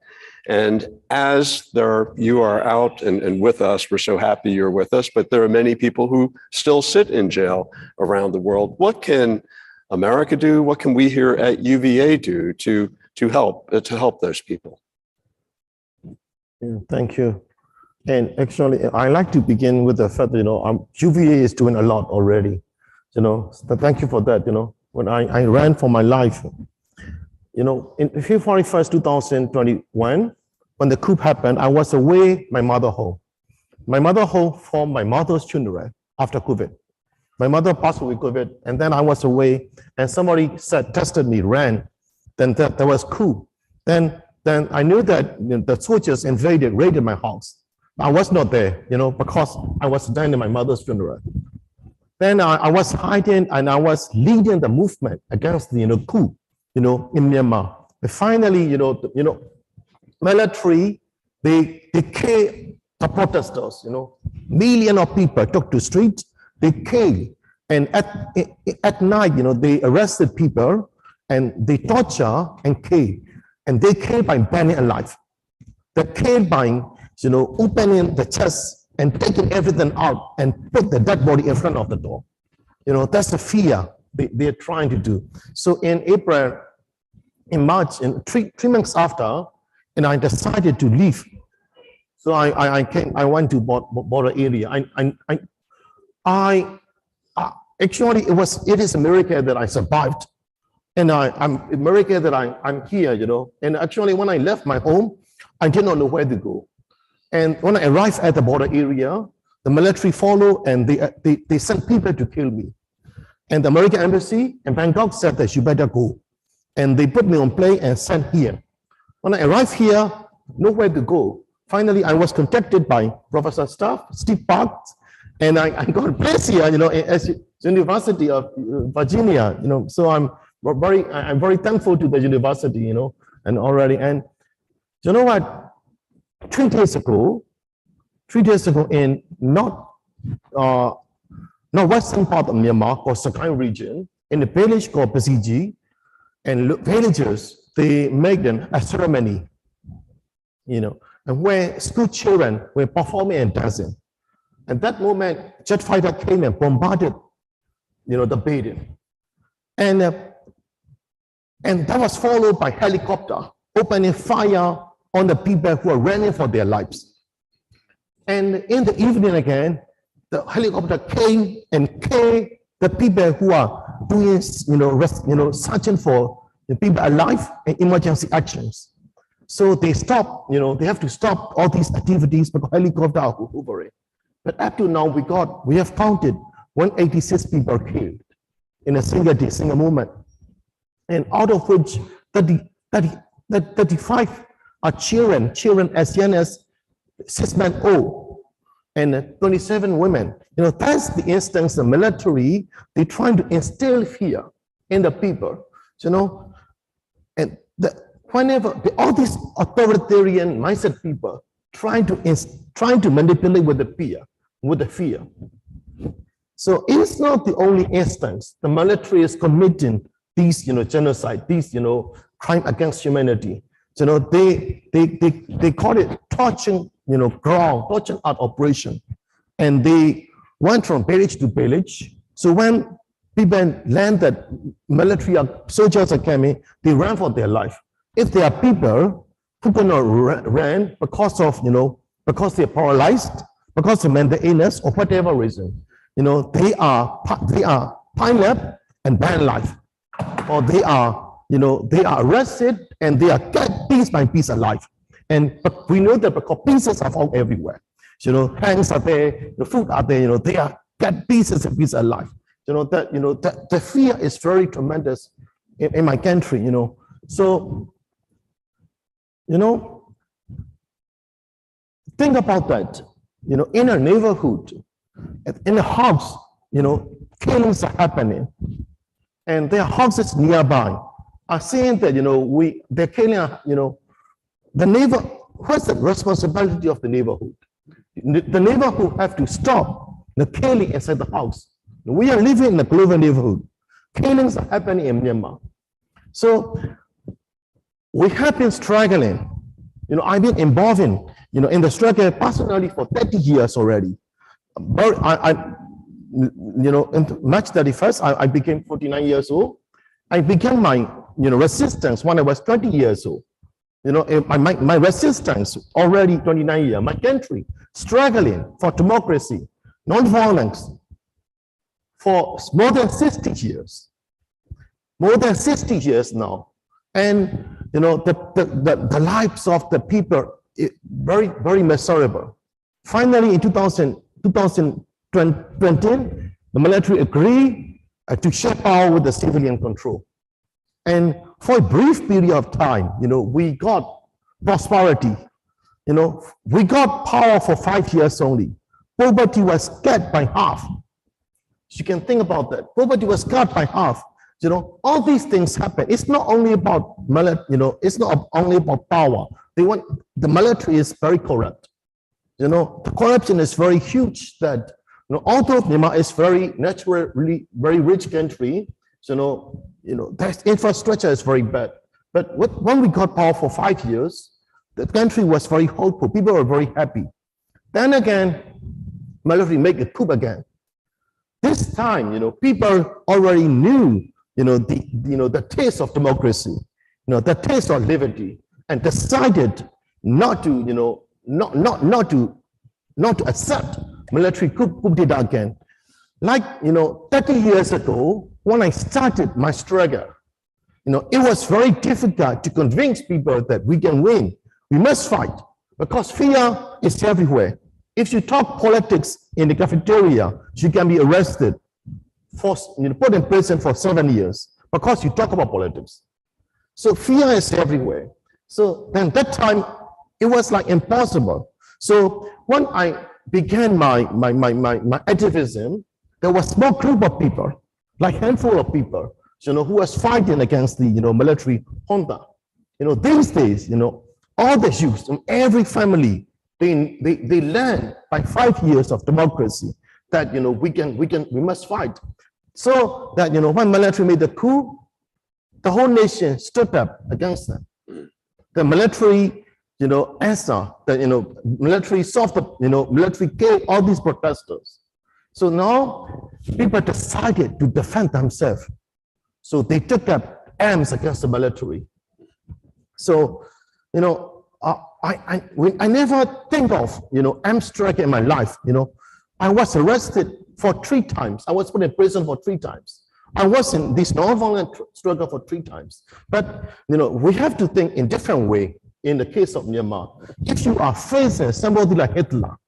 Speaker 2: And as you are out and with us, we're so happy you're with us, but there are many people who still sit in jail around the world. What can America do? What can we here at UVA do to help those people?
Speaker 6: Yeah, thank you. And actually, I like to begin with the fact that, UVA is doing a lot already, so thank you for that. When I ran for my life, in February 1st, 2021, when the coup happened, I was away my mother home. My mother home for my mother's funeral after COVID. My mother passed away with COVID, and then I was away, and somebody tested me, ran, then there was coup. Then I knew that the soldiers raided my house. I was not there, because I was attending my mother's funeral. Then I was hiding and I was leading the movement against the coup. in Myanmar. But finally, military, they killed the protesters, millions of people took to streets, they killed. And at night, they arrested people and they torture and kill. And they kill by burning alive. They kill by, opening the chest and taking everything out and put the dead body in front of the door. That's the fear they're trying to do. So in April, in March, in three months after, and I decided to leave. So I went to border area. Actually, it is a miracle that I survived. And I'm a miracle that I'm here, And actually, when I left my home, I did not know where to go. And when I arrived at the border area, the military followed and they sent people to kill me. And the American embassy in Bangkok said that you better go. And they put me on plane and sent here. When I arrived here, nowhere to go. Finally, I was contacted by Professor Steve Parks, and I got a place here, at the University of Virginia, So I'm very thankful to the university, and already. And you know what? 3 days ago in northwestern part of Myanmar, called Sakai region, in a village called Pasiji, and villagers, they make a ceremony, and where school children were performing and dancing. At that moment, jet fighter came and bombarded, the building. And that was followed by helicopter opening fire on the people who are running for their lives. And in the evening again, the helicopter came and killed the people who are doing, searching for the people alive and emergency actions. So they stop, they have to stop all these activities because helicopter are hovering. But up to now, we have counted 186 people killed in a single day, single moment. And out of which 35 are children as young as 6 months old, and 27 women. That's the instance the military, they're trying to instill fear in the people, and whenever all these authoritarian mindset people trying to manipulate with the fear. So it's not the only instance the military is committing these, genocide, these, crime against humanity. They call it torching, torching art operation. And they went from village to village. So when people learned that military soldiers are coming, they ran for their life. If there are people who cannot run because of, because they're paralyzed, because of mental illness or whatever reason, they are piled up and banned life, or they are arrested and they are cut piece by piece alive. But we know that because pieces are found everywhere. Hands are there, the food are there, they are cut pieces and pieces alive. The fear is very tremendous in my country, So, think about that, in a neighborhood, in a house, killings are happening. And there are houses nearby are saying that, they're killing, the neighbor, what's the responsibility of the neighborhood? The neighborhood have to stop the killing inside the house. We are living in a global neighborhood. Killings are happening in Myanmar. So we have been struggling. I've been involved in the struggle personally for 30 years already. But in March 31st, I became 49 years old. I began my, resistance when I was 20 years old. My resistance already 29 years. My country struggling for democracy, non-violence for more than 60 years. More than 60 years now. And, the lives of the people, very, very miserable. Finally, in 2020, the military agreed to share power with the civilian control. And for a brief period of time, we got prosperity. We got power for 5 years only. Poverty was cut by half. You can think about that. Poverty was cut by half. You know, all these things happen. It's not only about it's not only about power. The military is very corrupt. You know, the corruption is very huge. That although Myanmar is very naturally very rich country, the infrastructure is very bad. But when we got power for 5 years, the country was very hopeful. People were very happy. Then again, military make a coup again. This time, people already knew, the taste of democracy, the taste of liberty, and decided not to, not to accept military coup d'etat again. Like, 30 years ago, when I started my struggle, it was very difficult to convince people that we can win. We must fight because fear is everywhere. If you talk politics in the cafeteria, you can be arrested, put in prison for 7 years because you talk about politics. So fear is everywhere. So then that time, it was like impossible. So when I began my activism, there was a small group of people, like handful of people, who was fighting against the military junta. These days, all the youth in every family, they learn by 5 years of democracy that we must fight. So that when military made the coup, the whole nation stood up against them. The military answer, the military solved the military killed all these protesters. So now people decided to defend themselves. So they took up arms against the military. So I never think of armed strike in my life. I was arrested for 3 times. I was put in prison for 3 times. I was in this non-violent struggle for 3 times. But we have to think in different way. In the case of Myanmar, if you are facing somebody like Hitler,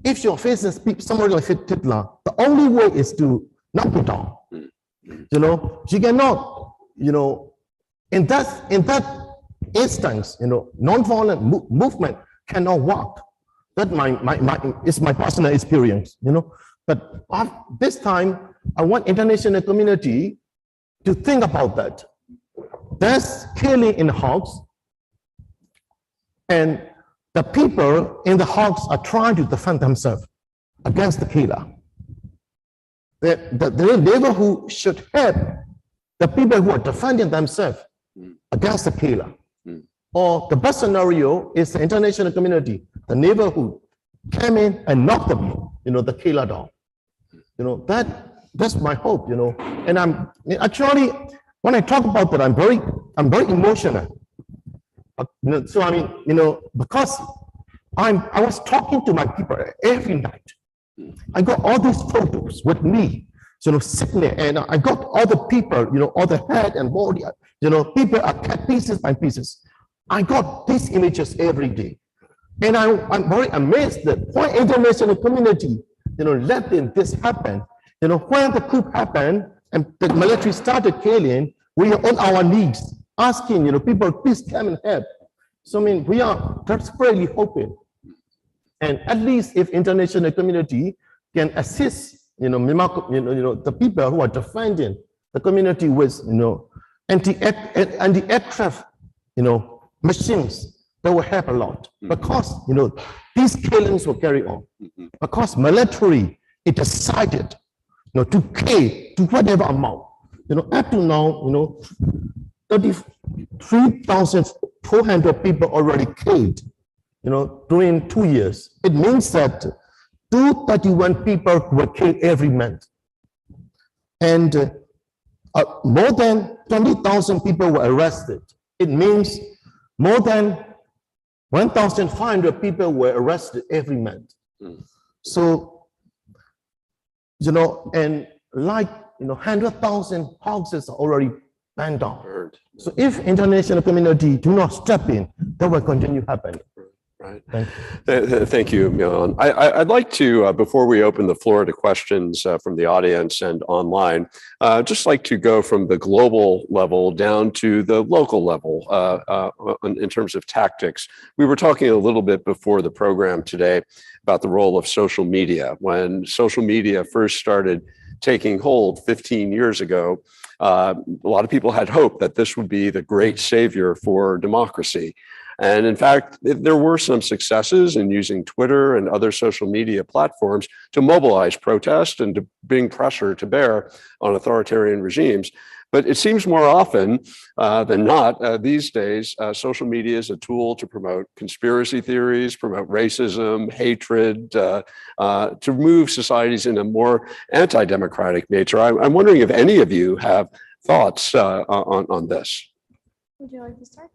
Speaker 6: if you're facing somebody like Hitler, the only way is to knock it down. You cannot, in that instance, non-violent movement cannot work. That is my personal experience, But this time, I want international community to think about that. There's killing in the house, and the people in the house are trying to defend themselves against the killer. The neighborhood should help the people who are defending themselves against the killer. Or the best scenario is the international community, the neighborhood, came in and knocked the killer down. That's my hope. And I'm actually, when I talk about that, I'm very emotional. So I mean, because I was talking to my people every night. I got all these photos with me, sitting there, and I got all the people, all the head and body, people are cut pieces by pieces. I got these images every day, and I'm very amazed that why international community, let this happen. When the coup happened and the military started killing, we are on our knees asking, people, please come and help. So I mean, we are desperately hoping, and at least if international community can assist, the people who are defending the community with, anti-aircraft, machines, that will help a lot. Because, these killings will carry on. Because military, it decided, to pay to whatever amount. Up to now, 33,400 people already killed, during 2 years. It means that 231 people were killed every month. And more than 20,000 people were arrested. It means more than 1,500 people were arrested every month. So, and like, 100,000 houses are already burned down. So if international community do not step in, that will continue happening.
Speaker 2: Right.
Speaker 6: Thank
Speaker 2: you, Myon. I'd like to, before we open the floor to questions from the audience and online, just like to go from the global level down to the local level in terms of tactics. We were talking a little bit before the program today about the role of social media. When social media first started taking hold 15 years ago, a lot of people had hoped that this would be the great savior for democracy. And in fact, there were some successes in using Twitter and other social media platforms to mobilize protest and to bring pressure to bear on authoritarian regimes. But it seems more often than not these days, social media is a tool to promote conspiracy theories, promote racism, hatred, to move societies in a more anti-democratic nature. I'm wondering if any of you have thoughts on this.
Speaker 4: Would you like to start?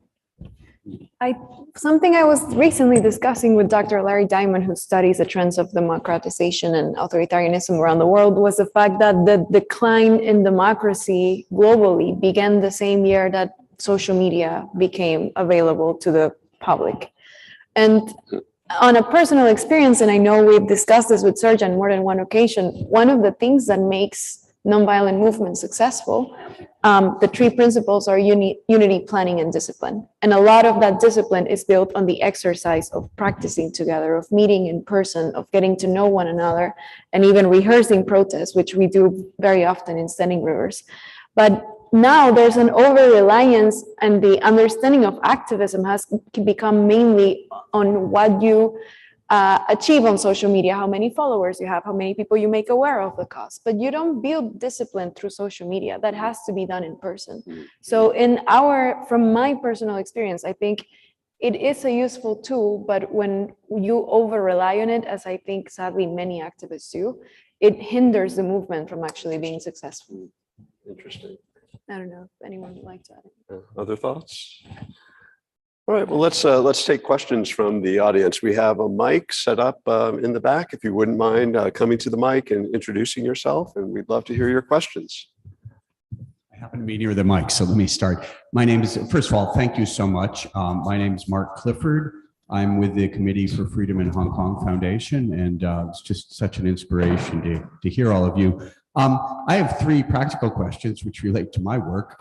Speaker 4: Something I was recently discussing with Dr. Larry Diamond, who studies the trends of democratization and authoritarianism around the world, was the fact that the decline in democracy globally began the same year that social media became available to the public. And on a personal experience, and I know we've discussed this with Serge on more than one occasion, one of the things that makes nonviolent movements successful, the three principles are unity, planning, and discipline. And a lot of that discipline is built on the exercise of practicing together, of meeting in person, of getting to know one another, and even rehearsing protests, which we do very often in Standing Rivers. But now there's an over-reliance, and the understanding of activism has become mainly on what you achieve on social media, how many followers you have, how many people you make aware of the cause. But you don't build discipline through social media. That has to be done in person. So from my personal experience, I think it is a useful tool, but when you over-rely on it, as I think sadly many activists do, it hinders the movement from actually being successful.
Speaker 2: Interesting.
Speaker 4: I don't know if anyone would like to add.
Speaker 2: Other thoughts? All right, well, let's take questions from the audience. We have a mic set up in the back. If you wouldn't mind coming to the mic and introducing yourself, and we'd love to hear your questions.
Speaker 7: I happen to be near the mic, so let me start. My name is, first of all, thank you so much. My name is Mark Clifford. I'm with the Committee for Freedom in Hong Kong Foundation, and it's just such an inspiration to hear all of you. I have three practical questions which relate to my work.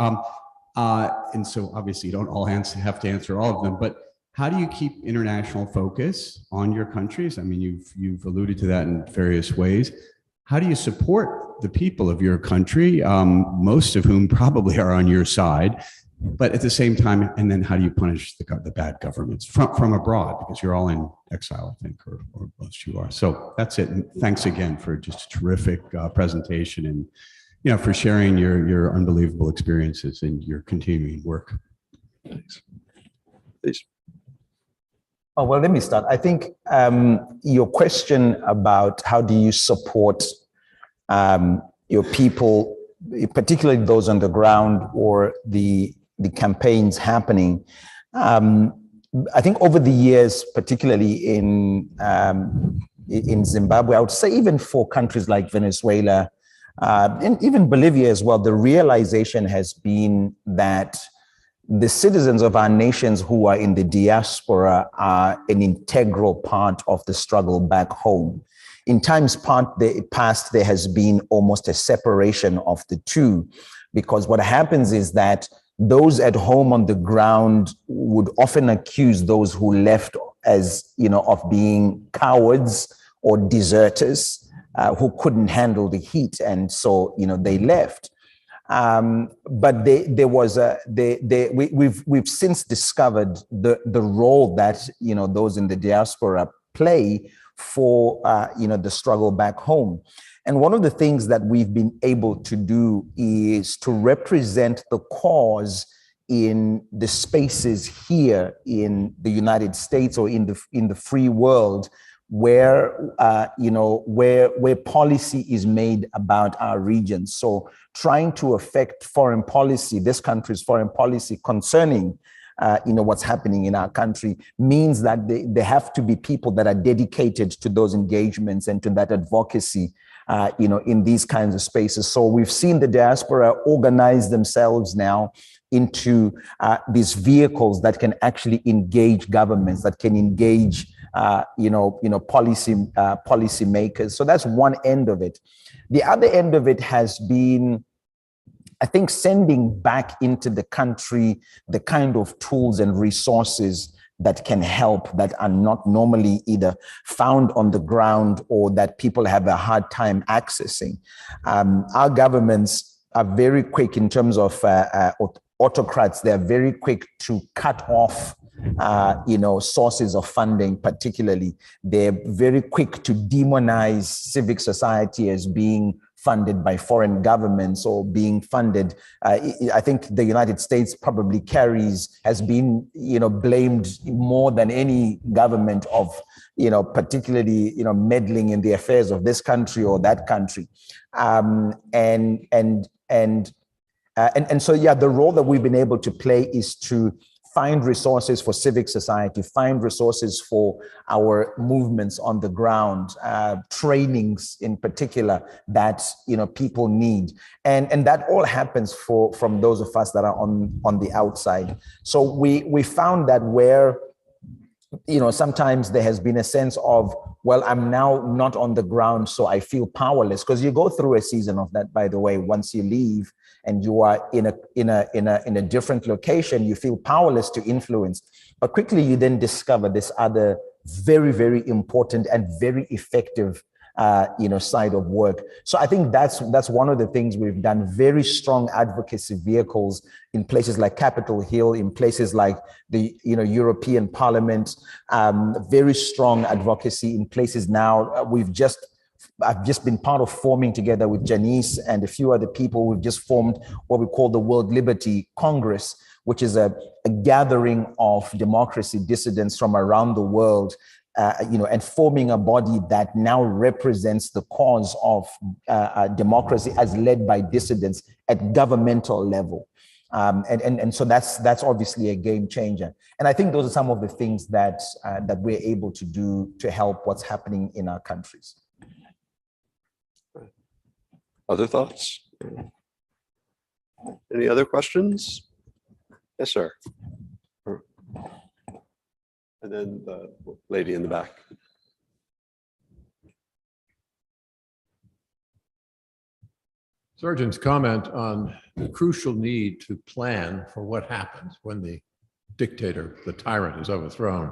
Speaker 7: And so obviously you don't all have to answer all of them, but how do you keep international focus on your countries? I mean, you've alluded to that in various ways. How do you support the people of your country, most of whom probably are on your side, but at the same time, and then how do you punish the bad governments from abroad, because you're all in exile, I think, or most you are. So that's it. And thanks again for just a terrific presentation, and for sharing your unbelievable experiences and your continuing work.
Speaker 2: Thanks. Please.
Speaker 3: Oh, well, let me start. I think your question about how do you support your people, particularly those on the ground or the campaigns happening. I think over the years, particularly in Zimbabwe, I would say even for countries like Venezuela, and even Bolivia as well, the realization has been that the citizens of our nations who are in the diaspora are an integral part of the struggle back home. In times past, there has been almost a separation of the two, because what happens is that those at home on the ground would often accuse those who left as, of being cowards or deserters. Who couldn't handle the heat, and so they left. But we've since discovered the role that those in the diaspora play for the struggle back home. And one of the things that we've been able to do is to represent the cause in the spaces here in the United States or in the free world, where where policy is made about our region. So trying to affect foreign policy, this country's foreign policy concerning what's happening in our country, means that there have to be people that are dedicated to those engagements and to that advocacy in these kinds of spaces. So we've seen the diaspora organize themselves now into these vehicles that can actually engage governments, that can engage policy makers. So that's one end of it. The other end of it has been, I think, sending back into the country the kind of tools and resources that can help, that are not normally either found on the ground or that people have a hard time accessing. Our governments are very quick in terms of autocrats. They're very quick to cut off sources of funding. Particularly, they're very quick to demonize civic society as being funded by foreign governments or being funded. I think the United States probably has been, blamed more than any government of, particularly, meddling in the affairs of this country or that country. And so, yeah, the role that we've been able to play is to find resources for civic society, find resources for our movements on the ground, trainings in particular that people need, and that all happens from those of us that are on the outside. So we found that where sometimes there has been a sense of, well, I'm now not on the ground, so I feel powerless, because you go through a season of that, by the way. Once you leave and you are in a different location, you feel powerless to influence. But quickly you then discover this other very, very important and very effective side of work. So I think that's one of the things we've done. Very strong advocacy vehicles in places like Capitol Hill, in places like the European Parliament. Very strong advocacy in places now. I've just been part of forming, together with Janice and a few other people, we've just formed what we call the World Liberty Congress, which is a gathering of democracy dissidents from around the world, and forming a body that now represents the cause of democracy as led by dissidents at governmental level. And so that's obviously a game changer. And I think those are some of the things that we're able to do to help what's happening in our countries.
Speaker 2: Other thoughts? Any other questions? Yes, sir. And then the lady in the back.
Speaker 8: Sergeant's comment on the crucial need to plan for what happens when the dictator, the tyrant, is overthrown,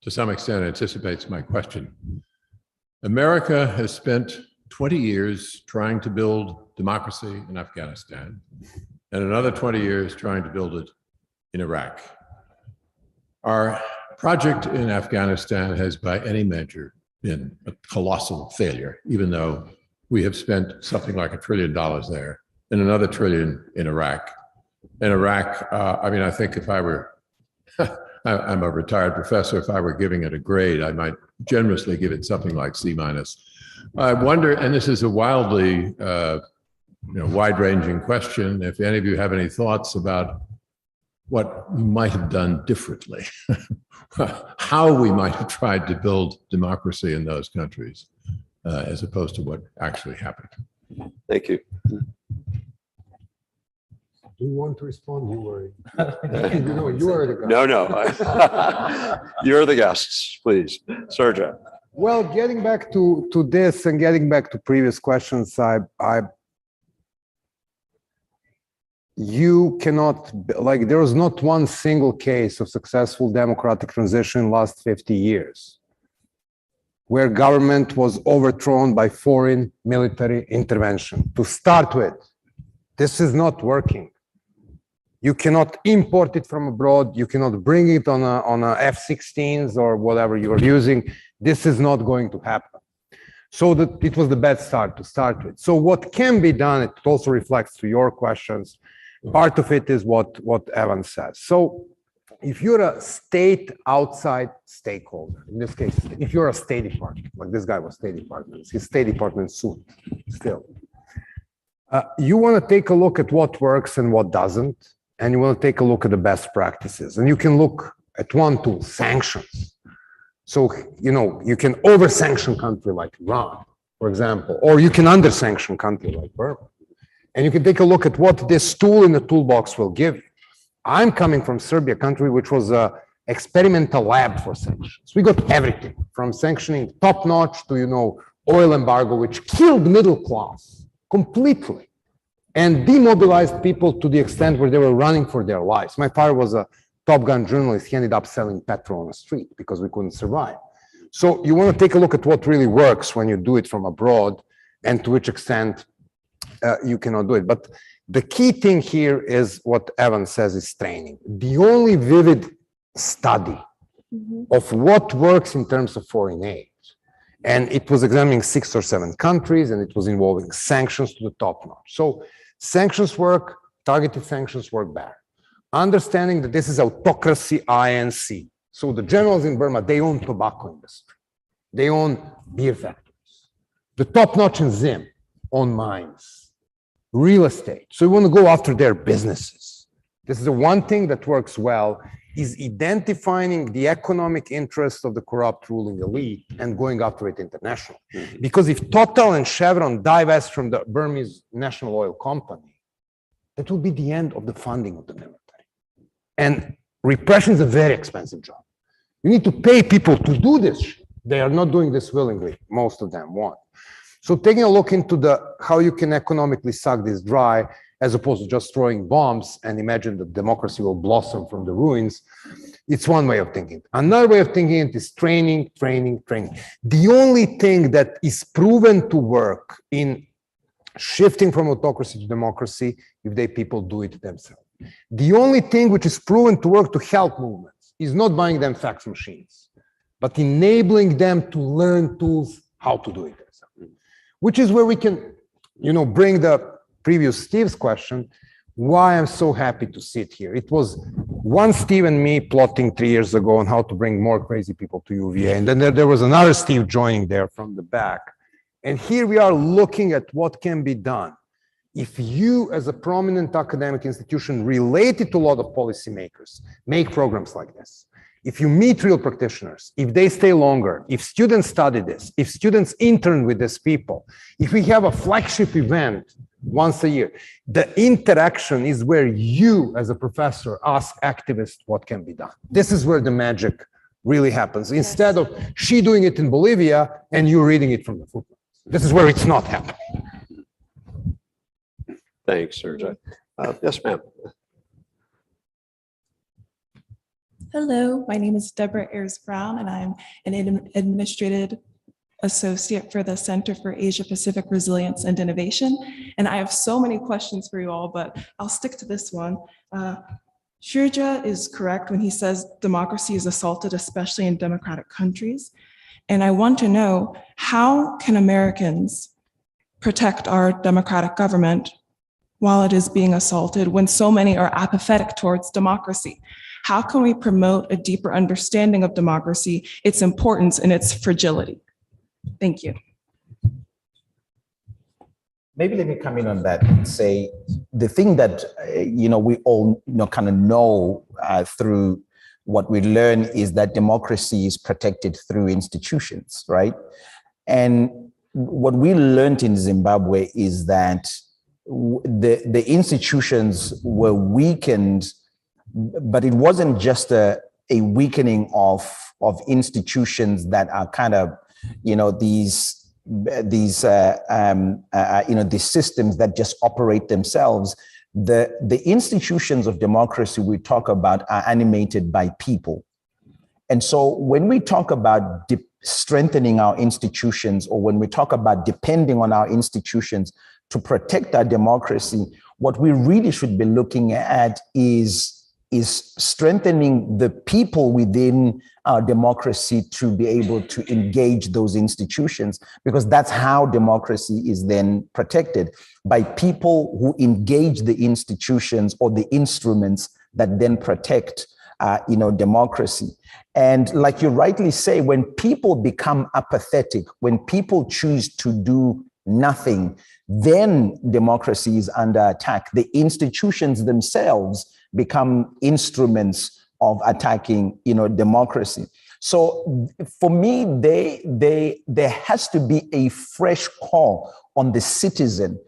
Speaker 8: to some extent anticipates my question. America has spent 20 years trying to build democracy in Afghanistan, and another 20 years trying to build it in Iraq. Our project in Afghanistan has by any measure been a colossal failure, even though we have spent something like $1 trillion there and another $1 trillion in Iraq. In Iraq, I think if I were, I'm a retired professor, if I were giving it a grade, I might generously give it something like C-. I wonder, and this is a wildly wide-ranging question, if any of you have any thoughts about what we might have done differently, how we might have tried to build democracy in those countries, as opposed to what actually happened.
Speaker 2: Thank you.
Speaker 5: Do you want to respond? You were. You are the guy.
Speaker 2: No. You're the guests, please. Sergio.
Speaker 5: Well, getting back to this and getting back to previous questions, you cannot, there was not one single case of successful democratic transition in the last 50 years where government was overthrown by foreign military intervention. To start with, this is not working. You cannot import it from abroad. You cannot bring it on a F-16s or whatever you're using. This is not going to happen. So that it was the bad start to start with. So what can be done, it also reflects to your questions. Part of it is what Evan says. So if you're a state outside stakeholder, in this case, if you're a State Department, like this guy was State Department, his State Department suit still, you want to take a look at what works and what doesn't, and you want to take a look at the best practices. And you can look at one tool, sanctions. So, you can over-sanction country like Iran, for example, or you can under-sanction country like Burma. And you can take a look at what this tool in the toolbox will give you. I'm coming from Serbia, country which was an experimental lab for sanctions. We got everything from sanctioning top-notch to, oil embargo, which killed middle class completely and demobilized people to the extent where they were running for their lives. My father was a Top Gun journalist, he ended up selling petrol on the street because we couldn't survive. So you want to take a look at what really works when you do it from abroad and to which extent you cannot do it. But the key thing here is what Evan says is training. The only vivid study of what works in terms of foreign aid, and it was examining 6 or 7 countries, and it was involving sanctions to the top notch. So sanctions work, targeted sanctions work better. Understanding that this is autocracy INC. So the generals in Burma, they own tobacco industry. They own beer factories. The top notch in Zim own mines, real estate. So you want to go after their businesses. This is the one thing that works well, is identifying the economic interests of the corrupt ruling elite and going after it internationally. Because if Total and Chevron divest from the Burmese national oil company, that will be the end of the funding of the military. And repression is a very expensive job. You need to pay people to do this shit. They are not doing this willingly. Most of them won't. So taking a look into how you can economically suck this dry, as opposed to just throwing bombs and imagine that democracy will blossom from the ruins, it's one way of thinking. Another way of thinking it is training, training, training. The only thing that is proven to work in shifting from autocracy to democracy, if people do it themselves. The only thing which is proven to work to help movements is not buying them fax machines, but enabling them to learn tools how to do it themselves. Which is where we can, bring the previous Steve's question, why I'm so happy to sit here. It was one Steve and me plotting 3 years ago on how to bring more crazy people to UVA. And then there was another Steve joining there from the back. And here we are looking at what can be done. If you, as a prominent academic institution related to a lot of policymakers, make programs like this, if you meet real practitioners, if they stay longer, if students study this, if students intern with these people, if we have a flagship event once a year, the interaction is where you, as a professor, ask activists what can be done. This is where the magic really happens, instead of she doing it in Bolivia and you reading it from the footnotes. This is where it's not happening.
Speaker 2: Thanks, Sergey. Yes, ma'am.
Speaker 9: Hello, my name is Deborah Ayers-Brown, and I'm an administrative associate for the Center for Asia Pacific Resilience and Innovation. And I have so many questions for you all, but I'll stick to this one. Shirja is correct when he says democracy is assaulted, especially in democratic countries. And I want to know, how can Americans protect our democratic government while it is being assaulted when so many are apathetic towards democracy? How can we promote a deeper understanding of democracy, its importance, and its fragility? Thank you.
Speaker 3: Maybe let me come in on that and say the thing that we all kind of know through what we learn is that democracy is protected through institutions, right? And what we learned in Zimbabwe is that the institutions were weakened, but it wasn't just a weakening of institutions that are kind of, these systems that just operate themselves. The institutions of democracy we talk about are animated by people. And so when we talk about strengthening our institutions, or when we talk about depending on our institutions to protect our democracy, what we really should be looking at is strengthening the people within our democracy to be able to engage those institutions, because that's how democracy is then protected, by people who engage the institutions or the instruments that then protect democracy. And like you rightly say, when people become apathetic, when people choose to do nothing, then democracy is under attack. The institutions themselves become instruments of attacking, democracy. So for me, there has to be a fresh call on the citizen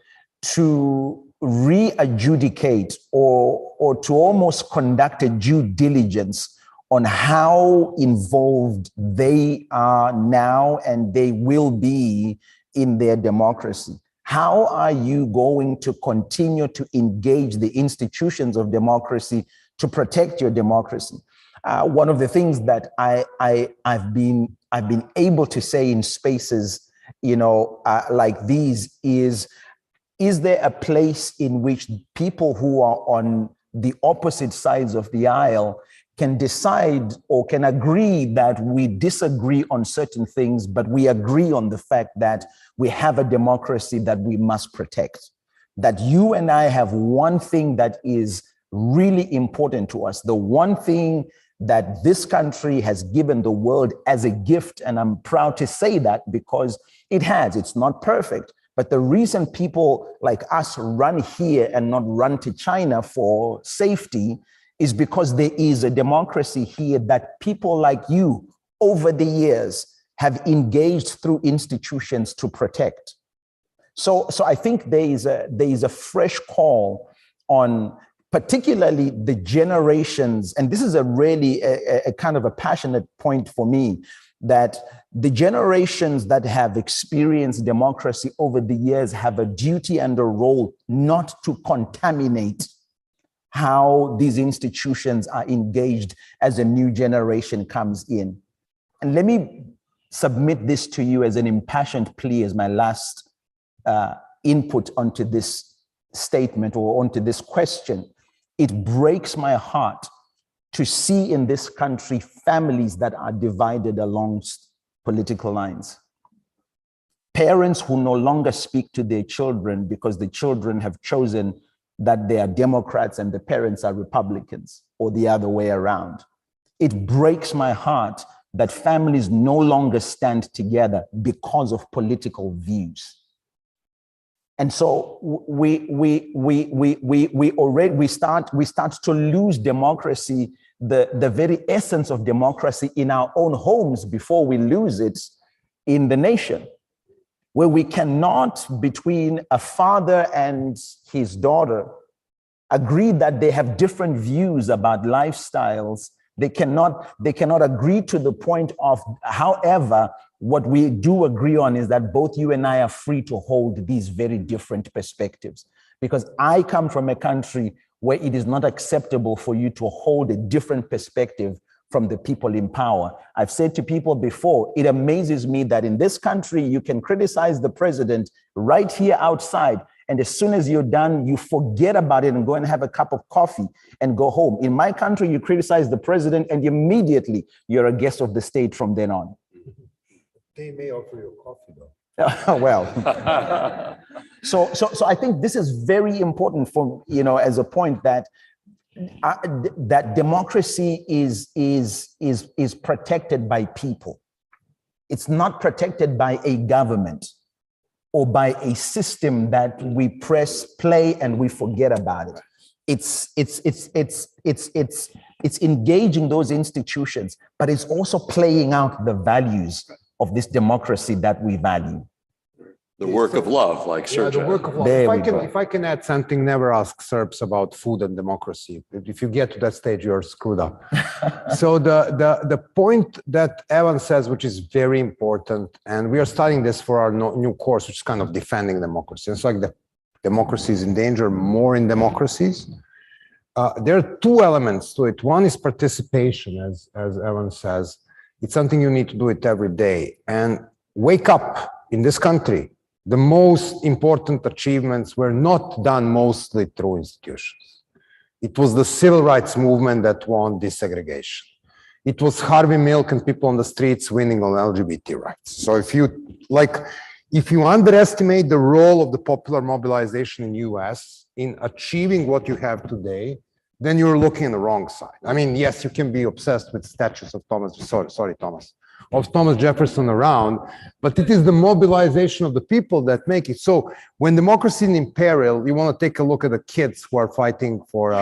Speaker 3: to re-adjudicate or to almost conduct a due diligence on how involved they are now and they will be in their democracy. How are you going to continue to engage the institutions of democracy to protect your democracy. One of the things that I've been able to say in spaces, like these is there a place in which people who are on the opposite sides of the aisle can decide or can agree that we disagree on certain things, but we agree on the fact that we have a democracy that we must protect? That you and I have one thing that is really important to us, the one thing that this country has given the world as a gift, and I'm proud to say that because it has. It's not perfect, but the reason people like us run here and not run to China for safety is because there is a democracy here that people like you over the years have engaged through institutions to protect. So I think there is a fresh call on particularly the generations, and this is a really a kind of a passionate point for me, that the generations that have experienced democracy over the years have a duty and a role not to contaminate how these institutions are engaged as a new generation comes in. And let me submit this to you as an impassioned plea, as my last input onto this statement or onto this question. It breaks my heart to see in this country families that are divided along political lines. Parents who no longer speak to their children because the children have chosen that they are Democrats and the parents are Republicans, or the other way around. It breaks my heart that families no longer stand together because of political views. And so we start to lose democracy, the very essence of democracy in our own homes before we lose it in the nation, where we cannot, between a father and his daughter, agree that they have different views about lifestyles. They cannot agree to the point of, however, what we do agree on is that both you and I are free to hold these very different perspectives. Because I come from a country where it is not acceptable for you to hold a different perspective from the people in power. I've said to people before, it amazes me that in this country, you can criticize the president right here outside, and as soon as you're done, you forget about it and go and have a cup of coffee and go home. In my country, you criticize the president and immediately you're a guest of the state from then on.
Speaker 5: They may offer you coffee though.
Speaker 3: Well, so I think this is very important for, as a point that that democracy is protected by people. It's not protected by a government or by a system that we press play and we forget about it. It's engaging those institutions, but it's also playing out the values of this democracy that we value.
Speaker 2: The work of love, like Sergio.
Speaker 5: Yeah, the work of love. If I can add something, never ask Serbs about food and democracy. If you get to that stage, you're screwed up. So the point that Evan says, which is very important, and we are studying this for our new course, which is kind of defending democracy. It's like the democracy is in danger, more in democracies. There are two elements to it. One is participation, as Evan says. It's something you need to do it every day. And wake up in this country. The most important achievements were not done mostly through institutions. It was the civil rights movement that won desegregation. It was Harvey Milk and people on the streets winning on LGBT rights. So if you underestimate the role of the popular mobilization in US in achieving what you have today, then you're looking on the wrong side. I mean, yes, you can be obsessed with statues of Thomas Jefferson around, but it is the mobilization of the people that make it. So when democracy is in peril, you want to take a look at the kids who are fighting for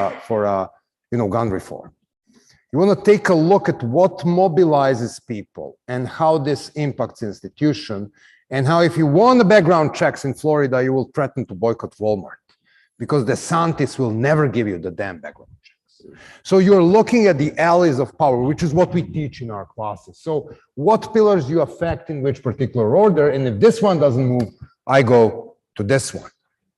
Speaker 5: gun reform. You want to take a look at what mobilizes people and how this impacts institution, and how if you want the background checks in Florida, you will threaten to boycott Walmart because DeSantis will never give you the damn background checks. So you're looking at the alleys of power, which is what we teach in our classes. So what pillars you affect in which particular order, and if this one doesn't move, I go to this one.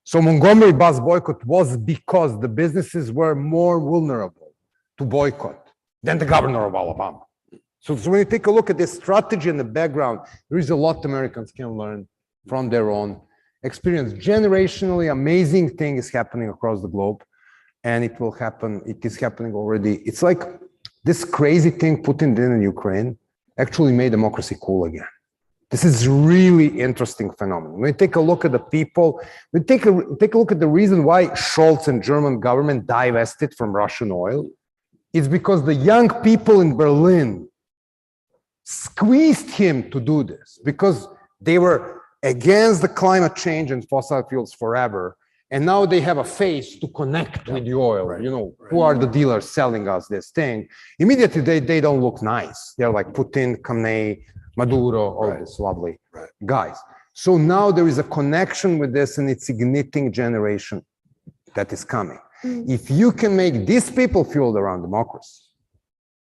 Speaker 5: So Montgomery bus boycott was because the businesses were more vulnerable. to boycott than the governor of Alabama. So when you take a look at this strategy in the background, there is a lot Americans can learn from their own experience. Generationally, amazing thing is happening across the globe, and it will happen. It is happening already. It's like this crazy thing Putin did in Ukraine actually made democracy cool again. This is really interesting phenomenon. When you take a look at the people, we take a look at the reason why Scholz and German government divested from Russian oil. It's because the young people in Berlin squeezed him to do this because they were against the climate change and fossil fuels forever. And now they have a face to connect with the oil. Right. You know, who are the dealers selling us this thing? Immediately, they don't look nice. They're like Putin, Khamenei, Maduro, all these lovely guys. So now there is a connection with this, and it's igniting generation that is coming. If you can make these people fueled around democracy,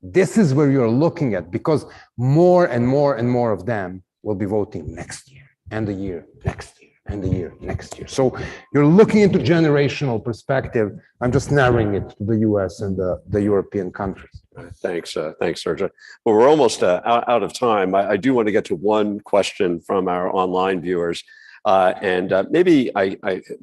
Speaker 5: this is where you're looking at, because more and more and more of them will be voting next year and the year next year and the year next year. So you're looking into generational perspective. I'm just narrowing it to the US and the European countries.
Speaker 2: Thanks, Sergey. Well, we're almost out of time. I do want to get to one question from our online viewers. Maybe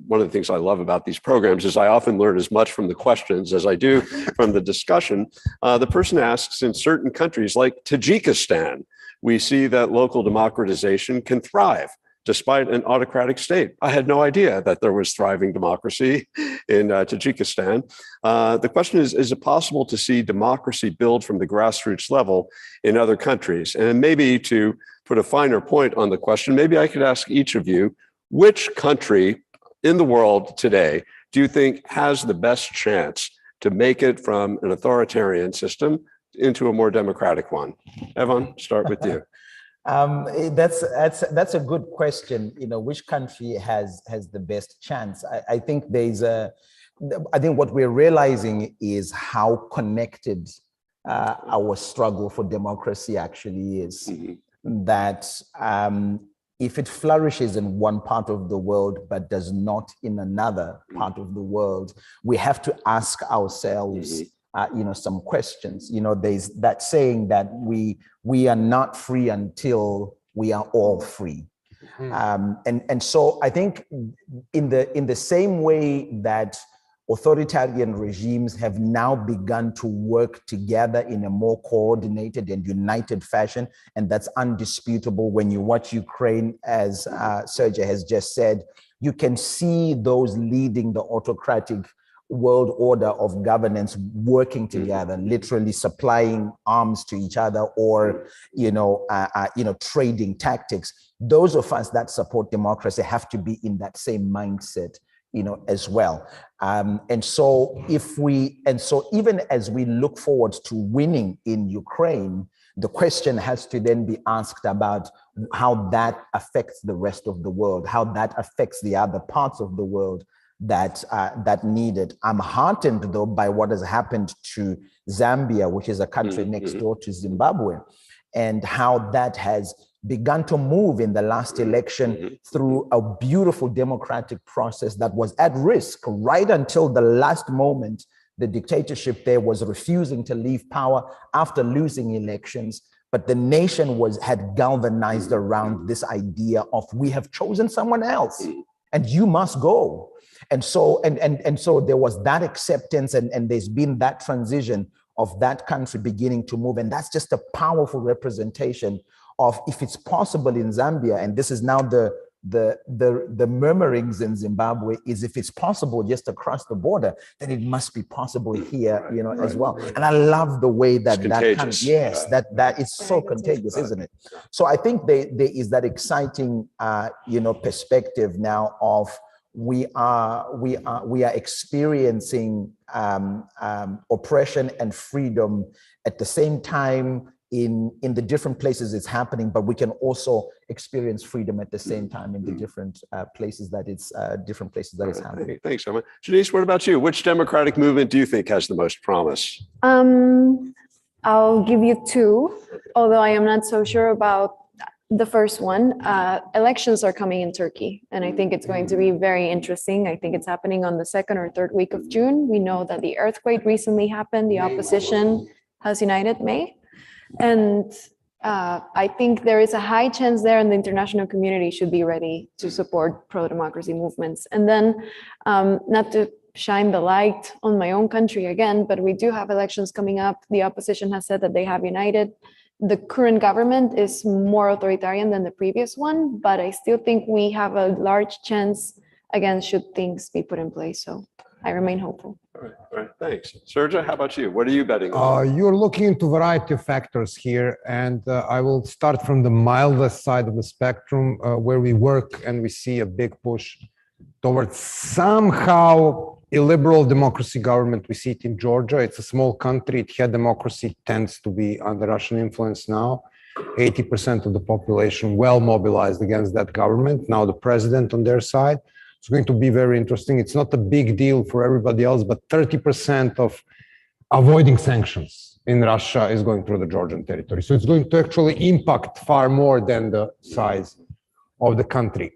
Speaker 2: one of the things I love about these programs is I often learn as much from the questions as I do from the discussion. The person asks, in certain countries like Tajikistan, we see that local democratization can thrive despite an autocratic state. I had no idea that there was thriving democracy in Tajikistan. The question is it possible to see democracy build from the grassroots level in other countries? And maybe to put a finer point on the question, maybe I could ask each of you, which country in the world today do you think has the best chance to make it from an authoritarian system into a more democratic one? Evan, start with you.
Speaker 3: That's a good question. You know, which country has the best chance? I think I think what we're realizing is how connected our struggle for democracy actually is. Mm-hmm. That if it flourishes in one part of the world but does not in another part of the world, we have to ask ourselves, some questions. You know, there's that saying that we are not free until we are all free. Mm-hmm. And so I think in the same way that authoritarian regimes have now begun to work together in a more coordinated and united fashion, and that's undisputable. When you watch Ukraine, as Sergey has just said, you can see those leading the autocratic world order of governance working together, literally supplying arms to each other, or trading tactics. Those of us that support democracy have to be in that same mindset, as well. And so even as we look forward to winning in Ukraine, the question has to then be asked about how that affects the rest of the world, how that affects the other parts of the world that need it. I'm heartened though by what has happened to Zambia, which is a country next door to Zimbabwe, and how that has begun to move in the last election through a beautiful democratic process that was at risk right until the last moment. The dictatorship there was refusing to leave power after losing elections, but the nation had galvanized around this idea of, we have chosen someone else and you must go. And so there was that acceptance, and there's been that transition of that country beginning to move. And that's just a powerful representation of, if it's possible in Zambia, and this is now the murmurings in Zimbabwe, is if it's possible just across the border, then it must be possible here, as well. And I love the way that that it's so contagious, isn't it? So I think there is that exciting, perspective now of, we are experiencing oppression and freedom at the same time in the different places it's happening, but we can also experience freedom at the same time in the different places that it's happening.
Speaker 2: Thanks, Emma. Janice, what about you? Which democratic movement do you think has the most promise?
Speaker 4: I'll give you two, although I am not so sure about The first one, elections are coming in Turkey, and I think it's going to be very interesting. I think it's happening on the 2nd or 3rd week of June. We know that the earthquake recently happened. The opposition has united May. And I think there is a high chance there, and the international community should be ready to support pro-democracy movements. And then, not to shine the light on my own country again, but we do have elections coming up. The opposition has said that they have united. The current government is more authoritarian than the previous one, but I still think we have a large chance again should things be put in place. So I remain hopeful.
Speaker 2: All right, thanks. Sergio, how about you? What are you betting on?
Speaker 5: You're looking into a variety of factors here, and I will start from the mildest side of the spectrum, where we work and we see a big push towards somehow illiberal democracy government. We see it in Georgia. It's a small country. It had democracy, tends to be under Russian influence now. 80% of the population well mobilized against that government. Now the president on their side. It's going to be very interesting. It's not a big deal for everybody else, but 30% of avoiding sanctions in Russia is going through the Georgian territory. So it's going to actually impact far more than the size of the country.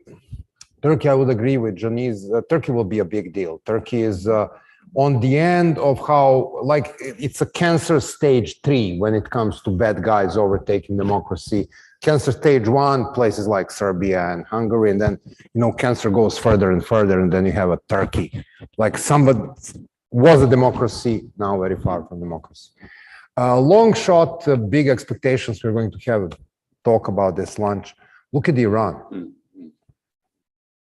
Speaker 5: Turkey, I would agree with Janice. Turkey will be a big deal. Turkey is on the end of how, like, it's a cancer stage 3 when it comes to bad guys overtaking democracy. Cancer stage 1, places like Serbia and Hungary, and then, you know, cancer goes further and further, and then you have a Turkey. Like somebody was a democracy, now very far from democracy. Long shot, big expectations. We're going to have a talk about this lunch. Look at Iran.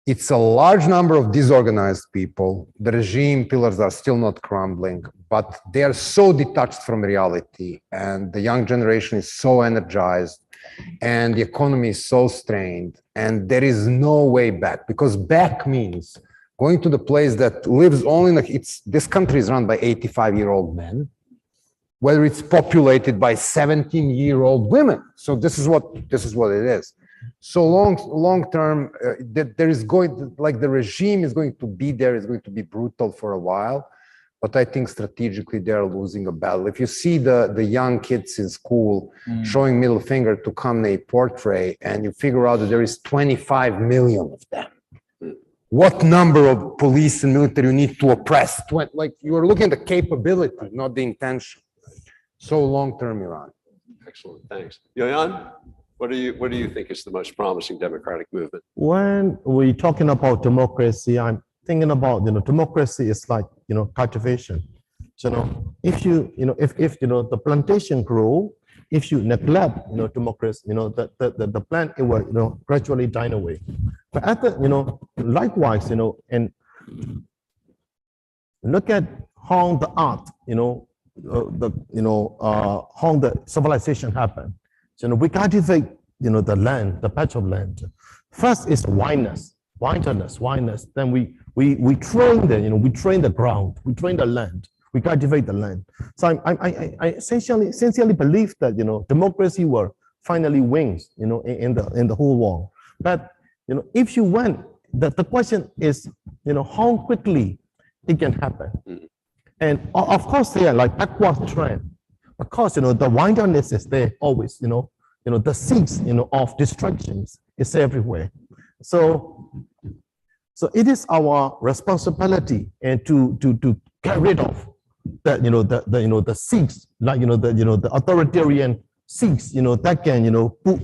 Speaker 5: It's a large number of disorganized people. The regime pillars are still not crumbling, but they are so detached from reality, and the young generation is so energized, and the economy is so strained, and there is no way back, because back means going to the place that lives only, this country is run by 85-year-old men, whether it's populated by 17-year-old women. So this is what it is. So long term, there is going, like, the regime is going to be there, is going to be brutal for a while, but I think strategically they're losing a battle. If you see the young kids in school showing middle finger to Khamenei portrait, and you figure out that there is 25 million of them, what number of police and military you need to oppress? Like, you are looking at the capability, not the intention. So long term, Iran.
Speaker 2: Excellent, thanks. Yoyan? What do you think is the most promising democratic movement?
Speaker 6: When we're talking about democracy, I'm thinking about, democracy is like, cultivation. So, if the plantation grow, if you neglect, democracy, the plant, it will, gradually die away. But at the, likewise, and look at how the art, how the civilization happened. So, we cultivate, the land, the patch of land. First is wildness. Then we train we train the ground, we train the land, we cultivate the land. So I essentially believe that, democracy will finally win, in the whole world. But, if you went, the question is, how quickly it can happen. And of course, they are like backward trend. Of course, the wilderness is there always, the seeds, of distractions is everywhere. So it is our responsibility and to get rid of that, the seeds, like, the authoritarian seeds, that can, put,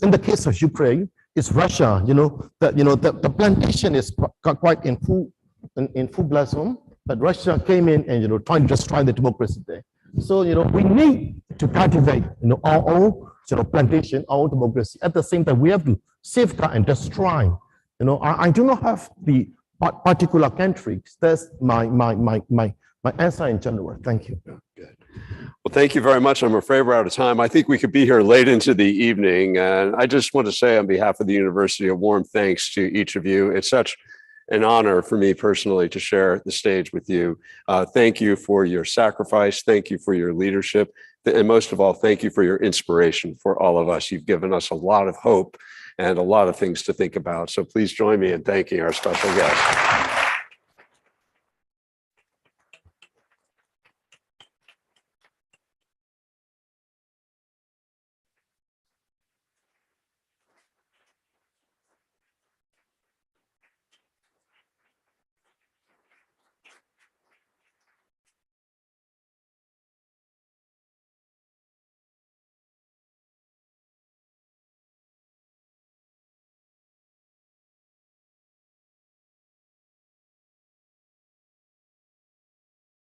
Speaker 6: in the case of Ukraine, it's Russia, the plantation is quite in full blossom, but Russia came in and, trying to destroy the democracy there. So, we need to cultivate, our own, plantation, our own democracy. At the same time, we have to safeguard and destroy. I do not have the particular countries. That's my answer in general. Thank you.
Speaker 2: Good. Well, thank you very much. I'm afraid we're out of time. I think we could be here late into the evening. And I just want to say on behalf of the university, a warm thanks to each of you. It's such an honor for me personally to share the stage with you. Thank you for your sacrifice. Thank you for your leadership. And most of all, thank you for your inspiration for all of us. You've given us a lot of hope and a lot of things to think about. So please join me in thanking our special guest.